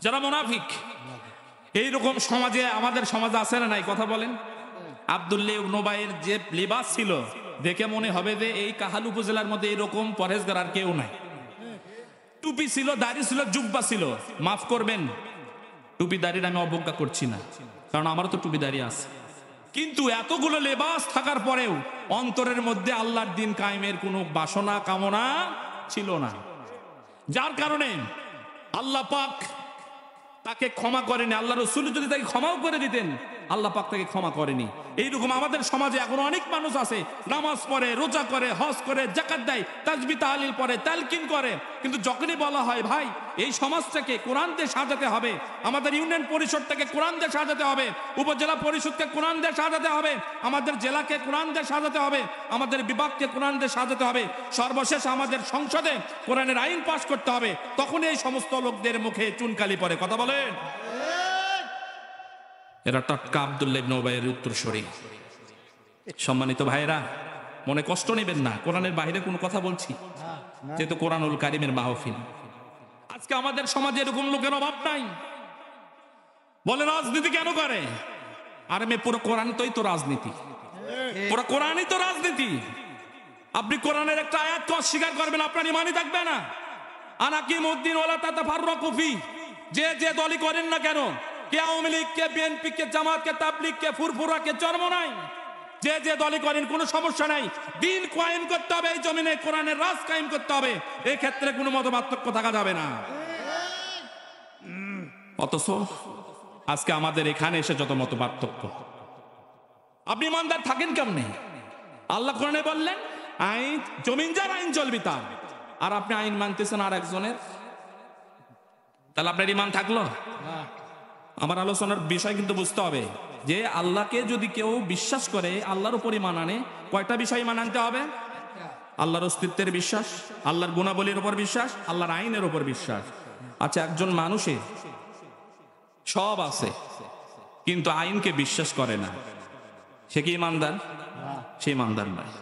যারা মুনাফিক। এইরকম সমাজে, আমাদের সমাজে আছে না নাই? কথা বলেন। আব্দুল্লাহ ইবনে উবাইয়ের যে লিবাস ছিল, দেখে মনে হবে যে এই কাহাল উপজেলার মধ্যে এরকম পরহেজগার আর কেউ নাই। টুপি ছিল, দাড়ি ছিল, জুব্বা ছিল। মাফ করবেন, টুপি দাড়ির আমি অবজ্ঞা করছি না, কারণ আমারও তো টুপি দাড়ি আছে। কিন্তু এতগুলো লেবাস থাকার পরেও অন্তরের মধ্যে আল্লাহর দিন কায়েমের কোনো বাসনা কামনা ছিল না, যার কারণে আল্লাহ পাক তাকে ক্ষমা করেনি। আল্লাহ রাসূল যদি তাকে ক্ষমাও করে দিতেন, আল্লাহ পাক তাকে ক্ষমা করেনি। এইরকম আমাদের সমাজে এখন অনেক মানুষ আছে, নামাজ পড়ে, রোজা করে, হজ করে, যাকাত দেয়, তাসবিহ তাহলিল পড়ে, তালকিন করে, কিন্তু যখনই বলা হয় ভাই এই সমাজটাকে কোরআন দিয়ে সাজাতে হবে, আমাদের ইউনিয়ন পরিষদটাকে কোরআন দিয়ে সাজাতে হবে, উপজেলা পরিষদকে কোরআন দিয়ে সাজাতে হবে, আমাদের জেলাকে কোরআন দিয়ে সাজাতে হবে, আমাদের বিভাগকে কোরআন দিয়ে সাজাতে হবে, সর্বশেষ আমাদের সংসদে কোরআনের আইন পাশ করতে হবে, তখন এই সমস্ত লোকদের মুখে চুনকালি পড়ে। কথা বলেন। এরা টাটকা আব্দুল্লাহ ইবনে উবাইয়ের উত্তরসূরি। সম্মানিত ভাইরা, মনে কষ্ট নেবেন না, কোরআনের বাইরে কোনো কথা বলছি, যেহেতু কোরআনুল কারীমের মাহফিল। আজকে আমাদের সমাজে এরকম লোকের অভাব নাই। বলে রাজনীতি কেন করে? আরে মেয়ে, পুরো কোরআন তোই তো রাজনীতি, পুরো কোরআনই তো রাজনীতি। আপনি কোরআনের একটা আয়াত তো অস্বীকার করবেন, আপনার ইমানই থাকবে না। আনাকিমুদ্দিন ওয়ালা তাতাফাররাকু ফি, যে যে দলই করেন না কেন, কে আওয়ামী লীগ, কে বিএনপি, কে জামাত, কে তাবলীগ, কে ফুরফুরা, কে চরমনাই, যে যে দলই করেন কোনো সমস্যা নাই। দিন কায়েম করতে হবে, এই জমিনে কোরআনের রাজ কায়েম করতে হবে, এই ক্ষেত্রে কোনো মতপার্থক্য থাকা যাবে না। অথচ আজকে আমাদের এখানে এসে যত মতপার্থক্য। আপনি ইমানদার থাকেন কেমনে? আল্লাহ কোরআনে বললেন আইন জমিন যার আইন চলবি তার, আর আপনি আইন মানতেছেন আর একজনের, তাহলে আপনার ইমান থাকলো? আমার আলোচনার বিষয় কিন্তু বুঝতে হবে যে আল্লাহকে যদি কেউ বিশ্বাস করে, আল্লাহর উপর ইমান আনে, কয়টা বিষয় ইমান আনতে হবে? আল্লাহর অস্তিত্বের বিশ্বাস, আল্লাহর গুণাবলীর উপর বিশ্বাস, আল্লাহর আইনের উপর বিশ্বাস। আচ্ছা, একজন মানুষের সব আছে কিন্তু আইনকে বিশ্বাস করে না, সে কি ইমানদার? সে ইমানদার নয়।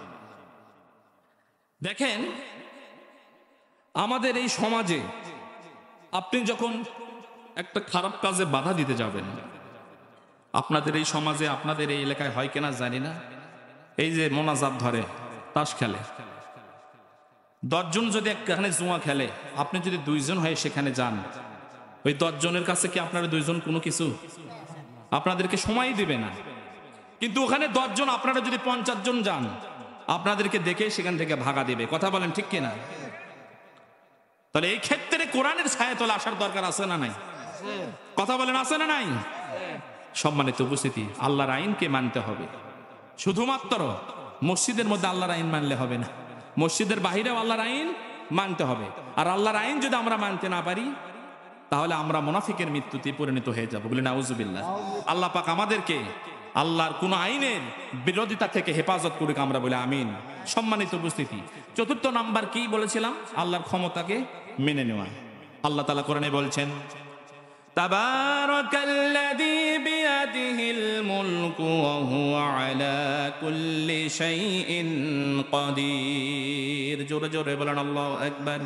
দেখেন আমাদের এই সমাজে আপনি যখন একটা খারাপ কাজে বাধা দিতে যাবেন, আপনাদের এই সমাজে, আপনাদের এই এলাকায় হয় কিনা জানি না, এই যে মোনাজাত ধরে, তাস খেলে, 10 জন যদি একখানে জুয়া খেলে, আপনি যদি 2 জন হয়ে সেখানে যান, ওই 10 জনের কাছে কি আপনারা 2 জন কোনো কিছু? আপনাদেরকে সময় দিবে না। কিন্তু ওখানে 10 জন, আপনারা যদি 50 জন যান, আপনাদেরকে দেখে সেখান থেকে ভাগা দিবে। কথা বলেন ঠিক কিনা? তাহলে এই ক্ষেত্রে কোরআনের ছায়াতলে আসার দরকার আছে না নাই? কথা বলেন, আছে না নাই? সম্মানিত উপস্থিতি, আল্লাহর আইনকে মানতে হবে। শুধুমাত্র মসজিদের মধ্যে আল্লাহর আইন মানলে হবে না, মসজিদের বাহিরেও আল্লাহর আইন মানতে হবে। আর আল্লাহর আইন যদি আমরা মানতে না পারি, তাহলে আমরা মুনাফিকের মৃত্যুতে পরিণত হয়ে যাব। বলি নাউজুবিল্লাহ। আল্লাহ পাক আমাদেরকে আল্লাহর কোন আইনের বিরোধিতা থেকে হেফাজত করুক, আমরা বলি আমিন। সম্মানিত উপস্থিতি, 4র্থ নাম্বার কি বলেছিলাম? আল্লাহর ক্ষমতাকে মেনে নেওয়া। আল্লাহ তাআলা কোরআনে বলছেন তাবারাকাল্লাযী বিয়াদিহিল মুলকু ওয়া হুয়া আলা কুল্লি শাইইন কাদির। জোরে জোরে বলেন আল্লাহু আকবার।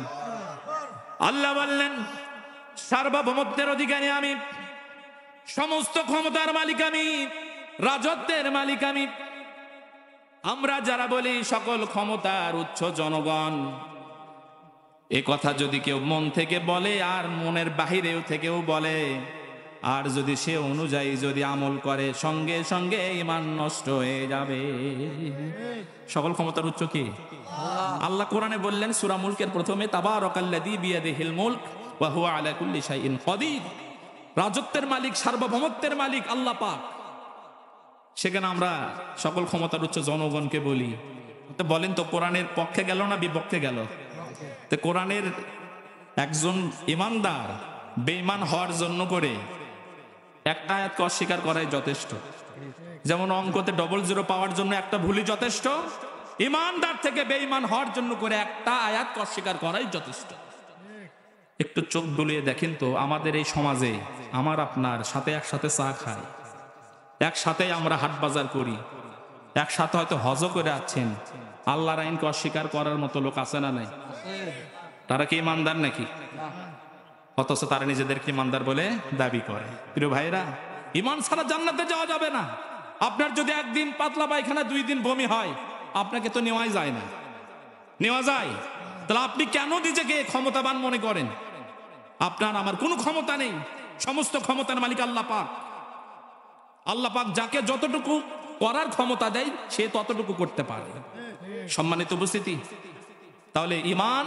আল্লাহ বললেন সার্বভৌমত্বের অধিকারী আমি, সমস্ত ক্ষমতার মালিক আমি, রাজত্বের মালিক আমি। আমরা যারা বলি সকল ক্ষমতার উৎস জনগণ, এ কথা যদি কেউ মন থেকে বলে আর মনের বাহিরেও থেকেও বলে, আর যদি সে অনুযায়ী যদি আমল করে, সঙ্গে সঙ্গে ঈমান নষ্ট হয়ে যাবে। সকল ক্ষমতার উৎস কি? আল্লাহ কোরআনে বললেন সূরা মুলকের প্রথমে তাবারাকাল্লাযী বিয়াদিহিল মুলক ওয়া হুয়া আলা কুল্লি শাইইন কাদির। রাজত্বের মালিক, সার্বভৌমত্বের মালিক আল্লাহ পাক। সেখানে আমরা সকল ক্ষমতার উৎস জনগণকে বলি। তো বলেন তো কোরআনের পক্ষে গেল না বিপক্ষে গেল? তো কোরআনের একজন ইমানদার বেঈমান হওয়ার জন্য করে একটা আয়াতকে অস্বীকার করাই যথেষ্ট। যেমন অঙ্কতে 00 পাওয়ার জন্য একটা ভুলই যথেষ্ট, ইমানদার থেকে বেঈমান হওয়ার জন্য করে একটা আয়াতকে অস্বীকার করাই যথেষ্ট। একটু চোখ বুলিয়ে দেখেন তো, আমাদের এই সমাজে আমার আপনার সাথে একসাথে চা খাই, একসাথে আমরা হাট বাজার করি, একসাথে হয়তো হজও করে আছেন, আল্লাহর আইনকে অস্বীকার করার মতো লোক আছে না নাই? তারা কি ইমানদার নাকি? অথচ তারা নিজেদেরকে ইমানদার বলে দাবি করে। প্রিয় ভাইরা, ইমান ছাড়া জান্নাতে যাওয়া যাবে না। আপনার যদি একদিন পাতলা পায়খানা, 2 দিন বমি হয়, আপনাকে তো নেওয়াই যায় না। নেওয়া যায়? তাহলে আপনি কেন নিজেকে ক্ষমতাবান মনে করেন? আপনার আমার কোনো ক্ষমতা নেই, সমস্ত ক্ষমতার মালিক আল্লাহ পাক। আল্লাহ পাক যাকে যতটুকু করার ক্ষমতা দেয় সে ততটুকু করতে পারে। সম্মানিত উপস্থিতি, তাহলে ইমান,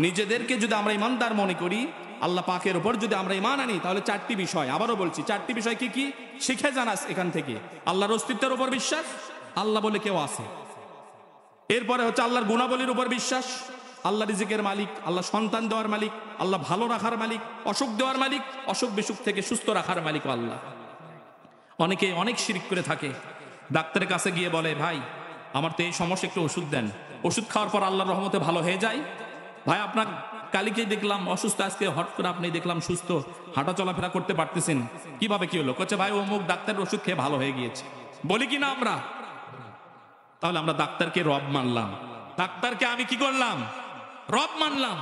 নিজেদেরকে যদি আমরা ইমানদার মনে করি, আল্লাহ পাকের উপর যদি আমরা ঈমান আনি, তাহলে চারটি বিষয়, আবারও বলছি, চারটি বিষয় কি কি শিখে জানাস এখান থেকে। আল্লাহর অস্তিত্বের উপর বিশ্বাস, আল্লাহ বলে কেউ আছে। এরপরে হচ্ছে আল্লাহর গুণাবলীর উপর বিশ্বাস, আল্লাহ রিজিকের মালিক, আল্লাহ সন্তান দেওয়ার মালিক, আল্লাহ ভালো রাখার মালিক, অসুখ দেওয়ার মালিক, অসুখ বিসুখ থেকে সুস্থ রাখার মালিক আল্লাহ। অনেকে অনেক শিরিক করে থাকে, ডাক্তারের কাছে গিয়ে বলে ভাই আমার তো এই সমস্যা, একটু ওষুধ দেন। ওষুধ খাওয়ার পর আল্লাহর রহমতে ভালো হয়ে যায়। ভাই আপনার কালিকেই দেখলাম অসুস্থ, আজকে হট করে আপনি দেখলাম সুস্থ, হাঁটা চলাফেরা করতে পারতেছেন, কিভাবে কি হলো? কচ্ছে ভাই অমুক ডাক্তারের ওষুধ খেয়ে ভালো হয়ে গিয়েছে। বলি কি না আমরা? তাহলে আমরা ডাক্তারকে রব মানলাম, ডাক্তারকে আমি কি করলাম? রব মানলাম।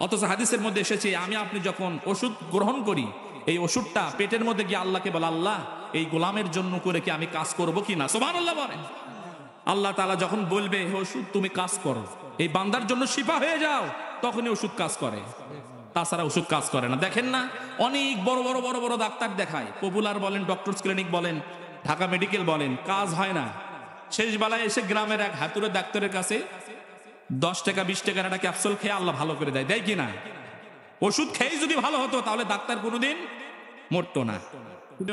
অথচ হাদিসের মধ্যে এসেছে আমি আপনি যখন ওষুধ গ্রহণ করি, এই ওষুধটা পেটের মধ্যে গিয়ে আল্লাহকে বলে আল্লাহ এই গোলামের জন্য করে কি আমি কাজ করব কি না? সুবহানাল্লাহ বলেন। আল্লাহ তাআলা যখন বলবে ওষুধ তুমি কাজ করো, এই বান্দার জন্য শিফা হয়ে যাও, তখনই ওষুধ কাজ করে, তাছাড়া ওষুধ কাজ করে না। দেখেন না অনেক বড় বড় বড় বড় ডাক্তার দেখায়, পপুলার বলেন, ডক্টরস ক্লিনিক বলেন, ঢাকা মেডিকেল বলেন, কাজ হয় না। শেষ বেলায় এসে গ্রামের এক হাতুড়ে ডাক্তারের কাছে 10 টাকা 20 টাকার একটা ক্যাপসুল খেয়ে আল্লাহ ভালো করে দেয়, দেয় কিনা? ওষুধ খেয়ে যদি ভালো হতো তাহলে ডাক্তার কোনোদিন মরতো না।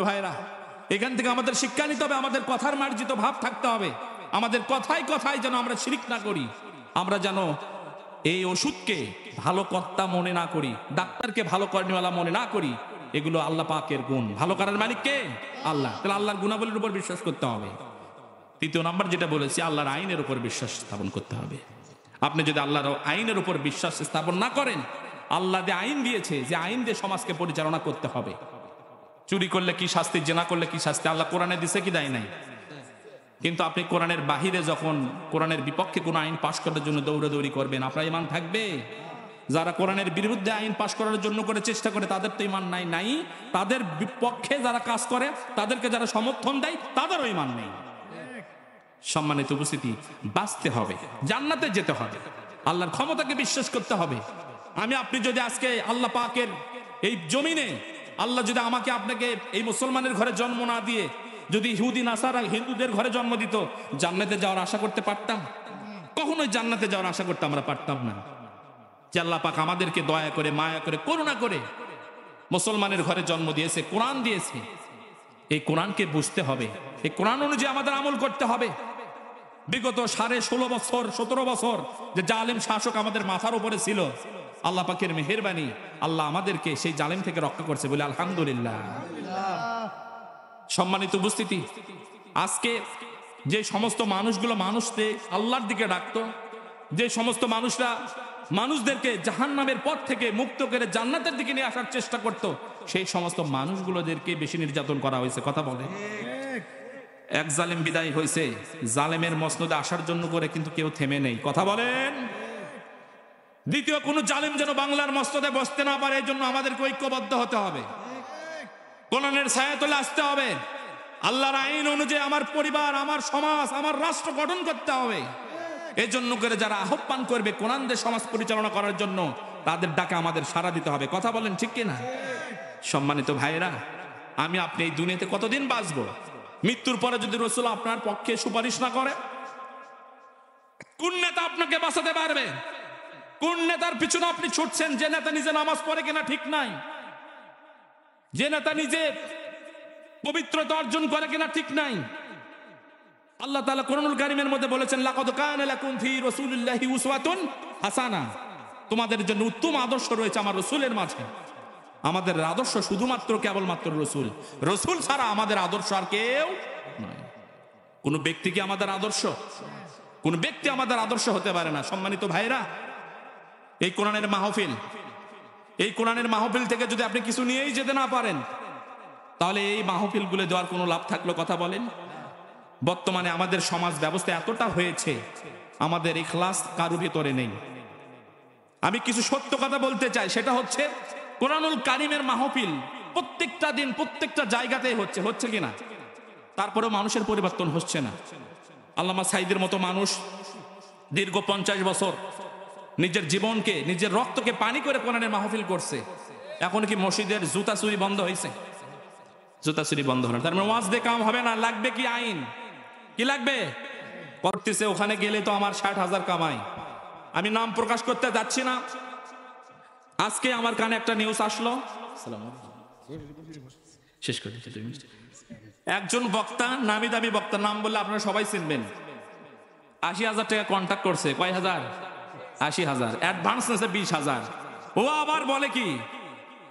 ভাইরা, এখান থেকে আমাদের শিক্ষা নিতে হবে, আমাদের কথার মার্জিত ভাব থাকতে হবে, আমাদের কথায় কথায় যেন আমরা শিরিক না করি, আমরা যেন এই ওষুধকে ভালো কর্তা মনে না করি, ডাক্তারকে ভালো কর্মীওয়ালা মনে না করি। এগুলো আল্লাহ পাকের গুণ, ভালো করার মালিক কে? আল্লাহ। তাহলে আল্লাহর গুণাবলীর উপর বিশ্বাস করতে হবে। তৃতীয় নাম্বার যেটা বলেছি, আল্লাহর আইনের উপর বিশ্বাস স্থাপন করতে হবে। আপনি যদি আল্লাহর আইনের উপর বিশ্বাস স্থাপন না করেন, আল্লাহ যে আইন দিয়েছে, যে আইন দিয়ে সমাজকে পরিচালনা করতে হবে, চুরি করলে কি শাস্তি, জেনা করলে কি শাস্তি, আল্লাহ কোরআনে দিছে কি দেয় নাই? কিন্তু আপনি কোরআনের বাহিরে যখন কোরআনের বিপক্ষে কোনো আইন পাশ করার জন্য দৌড়াদৌড়ি করবেন, আপনার ঈমান থাকবে? যারা কোরআনের বিরুদ্ধে আইন পাশ করার জন্য করে চেষ্টা করে, তাদের তো ঈমান নাই। তাদের বিপক্ষে যারা কাজ করে, তাদেরকে যারা সমর্থন দেয়, তাদেরও ঈমান নেই। সম্মানিত উপস্থিতি, বাঁচতে হবে, জান্নাতে যেতে হবে, আল্লাহর ক্ষমতাকে বিশ্বাস করতে হবে। আমি আপনি যদি আজকে আল্লাহ পাকের এই জমিনে আল্লাহ যদি আমাকে আপনাকে এই মুসলমানের ঘরে জন্ম না দিয়ে যদি ইহুদি নাসারা হিন্দুদের ঘরে জন্ম দিত, জান্নাতে যাওয়ার আশা করতে পারতাম? কখনোই জান্নাতে যাওয়ার আশা করতে আমরা পারতাম না। যে আল্লাহ পাক আমাদেরকে দয়া করে, মায়া করে, করুণা করে মুসলমানের ঘরে জন্ম দিয়েছে, কোরআন দিয়েছে। এই কোরআনকে বুঝতে হবে, এই কোরআন অনুযায়ী আমাদের আমল করতে হবে। বিগত 16.5 বছর 17 বছর যে জালেম শাসক আমাদের মাথার উপরে ছিল, আল্লাহ পাকের মেহেরবানি, আল্লাহ আমাদেরকে সেই জালেম থেকে রক্ষা করছে বলে আলহামদুলিল্লাহ। সম্মানিত উপস্থিতি, আজকে যে সমস্ত মানুষগুলো মানুষকে আল্লাহর দিকে ডাকতো, যে সমস্ত মানুষরা মানুষদেরকে জাহান্নামের পথ থেকে মুক্ত করে জান্নাতের দিকে নিয়ে আসার চেষ্টা করত, সেই সমস্ত মানুষগুলোদেরকে বেশি নির্যাতন করা হয়েছে। কথা বলে এক জালেম বিদায় হয়েছে, জালেমের মসনদে আসার জন্য করে কিন্তু কেউ থেমে নেই। কথা বলেন। দ্বিতীয় কোন জালেম যেন বাংলার মসনদে বসতে না পারে, এই জন্য আমাদেরকে ঐক্যবদ্ধ হতে হবে, কোরআনের ছায়াতলে আসতে হবে, আল্লাহর আইন অনুযায়ী আমার পরিবার, আমার সমাজ, আমার রাষ্ট্র গঠন করতে হবে। এই জন্য করে যারা আহ্বান করবে কোরআন দিয়ে সমাজ পরিচালনা করার জন্য, তাদের ডাকে আমাদের সাড়া দিতে হবে। কথা বলেন ঠিক কিনা? সম্মানিত ভাইরা, আমি আপনি এই দুনিয়াতে কতদিন বাঁচবো? মৃত্যুর পরে যদি রাসূল আপনার পক্ষে সুপারিশ না করে, কোন নেতা আপনাকে বাঁচাতে পারবে? কোন নেতার পিছনে আপনি ছুটছেন? যে নেতা নিজে নামাজ পড়ে কিনা ঠিক নাই, যে নেতা নিজে পবিত্রতা অর্জন করে কিনা ঠিক নাই। আল্লাহ তাআলা কোরআনুল কারীমের মধ্যে বলেছেন, লাকাদ কানা লাকুম ফি রাসূলিল্লাহি উসওয়াতুন হাসানাহ, তোমাদের জন্য উত্তম আদর্শ রয়েছে আমার রাসূলের মাঝে। আমাদের আদর্শ শুধুমাত্র কেবলমাত্র রাসূল, রাসূল ছাড়া আমাদের আদর্শ আর কেউ নয়। কোন ব্যক্তি কি আমাদের আদর্শ? কোন ব্যক্তি আমাদের আদর্শ হতে পারে না। সম্মানিত ভাইরা, এই কোরআনের মাহফিল, এই কোরআনের মাহফিল থেকে যদি আপনি কিছু নিয়েই যেতে না পারেন, তাহলে এই মাহফিলগুলো দেওয়ার কোনো লাভ থাকলো? কথা বলেন। বর্তমানে আমাদের সমাজ ব্যবস্থা এতটা হয়েছে, আমাদের ইখলাস কারো ভিতরে নেই। আমি কিছু সত্য কথা বলতে চাই, সেটা হচ্ছে কোরআনুল কারীমের মাহফিল প্রত্যেকটা দিন প্রত্যেকটা জায়গাতেই হচ্ছে কিনা? তারপরেও মানুষের পরিবর্তন হচ্ছে না। আল্লামা সাঈদীর মতো মানুষ দীর্ঘ 50 বছর নিজের জীবনকে, নিজের রক্তকে পানি করে কোরআনের মাহফিল করছে। এখন কি মসজিদের জুতা চুরি বন্ধ হয়েছে? জুতা চুরি বন্ধ হলো, তার মানে ওয়াজ দিয়ে কাম হবে না, লাগবে কি আইন? কি লাগবে? করতেছে ওখানে গেলে তো আমার 60,000 কামাই। আমি নাম প্রকাশ করতে যাচ্ছি না, আজকে আমার কানে একটা নিউজ আসলো, শেষ করে দিচ্ছি 2 মিনিট। একজন বক্তা, নামি দামি বক্তা, নাম বললে আপনারা সবাই চিনবেন, 80,000 টাকা কন্ট্যাক্ট করছে। কয় হাজার? 80,000। অ্যাডভান্স নিয়েছে 20,000। ও আবার বলে কি,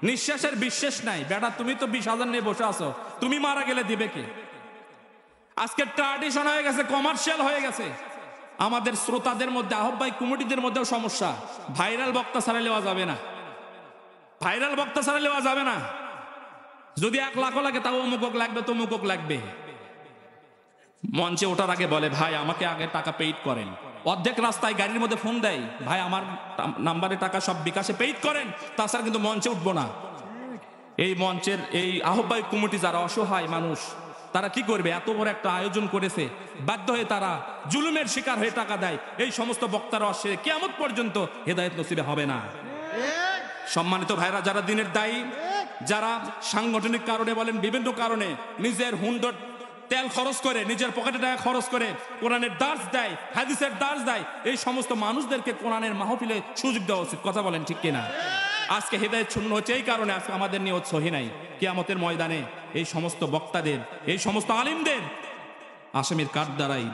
নিঃশ্বাসের বিশ্বাস নাই। বেটা তুমি তো 20,000 নিয়ে বসে আছো, তুমি মারা গেলে দিবে কে? আজকে ট্র্যাডিশন হয়ে গেছে, কমার্শিয়াল হয়ে গেছে। আমাদের শ্রোতাদের মধ্যে, আহ্বায়ক কমিটিদের মধ্যেও সমস্যা। ভাইরাল বক্তা ছাড়া নেওয়া যাবে না, ভাইরাল বক্তা ছাড়া নেওয়া যাবে না। যদি 1 লাখও লাগে তাও অমুকক লাগবে, তমুকক লাগবে। মঞ্চে ওঠার আগে বলে, ভাই আমাকে আগে টাকা পেইড করেন। অর্ধেক রাস্তায় গাড়ির মধ্যে ফোন দেয়, ভাই আমার নাম্বারে টাকা সব বিকাশে পেইড করেন, তাছাড়া কিন্তু মঞ্চে উঠবো না। এই মঞ্চের এই আহ্বায়ক কমিটি যারা অসহায় মানুষ, তারা কি করবে? এত বড় একটা আয়োজন করেছে, বাধ্য হয়ে তারা জুলুমের শিকার হয়ে টাকা দেয়। এই সমস্ত বক্তারা আসে কিয়ামত পর্যন্ত হেদায়েত নসিবে হবে না। সম্মানিত ভাইরা, যারা দিনের দায়ী, যারা সাংগঠনিক কারণে বলেন, বিভিন্ন কারণে নিজের হুন্ডর তেল খরচ করে, নিজের পকেটে টাকা খরচ করে কোরআনের দার্স দেয়, হাদিসের দার্স দেয়, এই সমস্ত মানুষদেরকে কোরআনের মাহফিলে সুযোগ দেওয়া উচিত। কথা বলেন ঠিক কিনা? আজকে হেদায়েত শূন্য হচ্ছে এই কারণে আজকে আমাদের নিয়ত সহি নাই। কিয়ামতের ময়দানে এই সমস্ত বক্তাদের, এই সমস্ত আলিমদের আসামির কাঠ দ্বারাই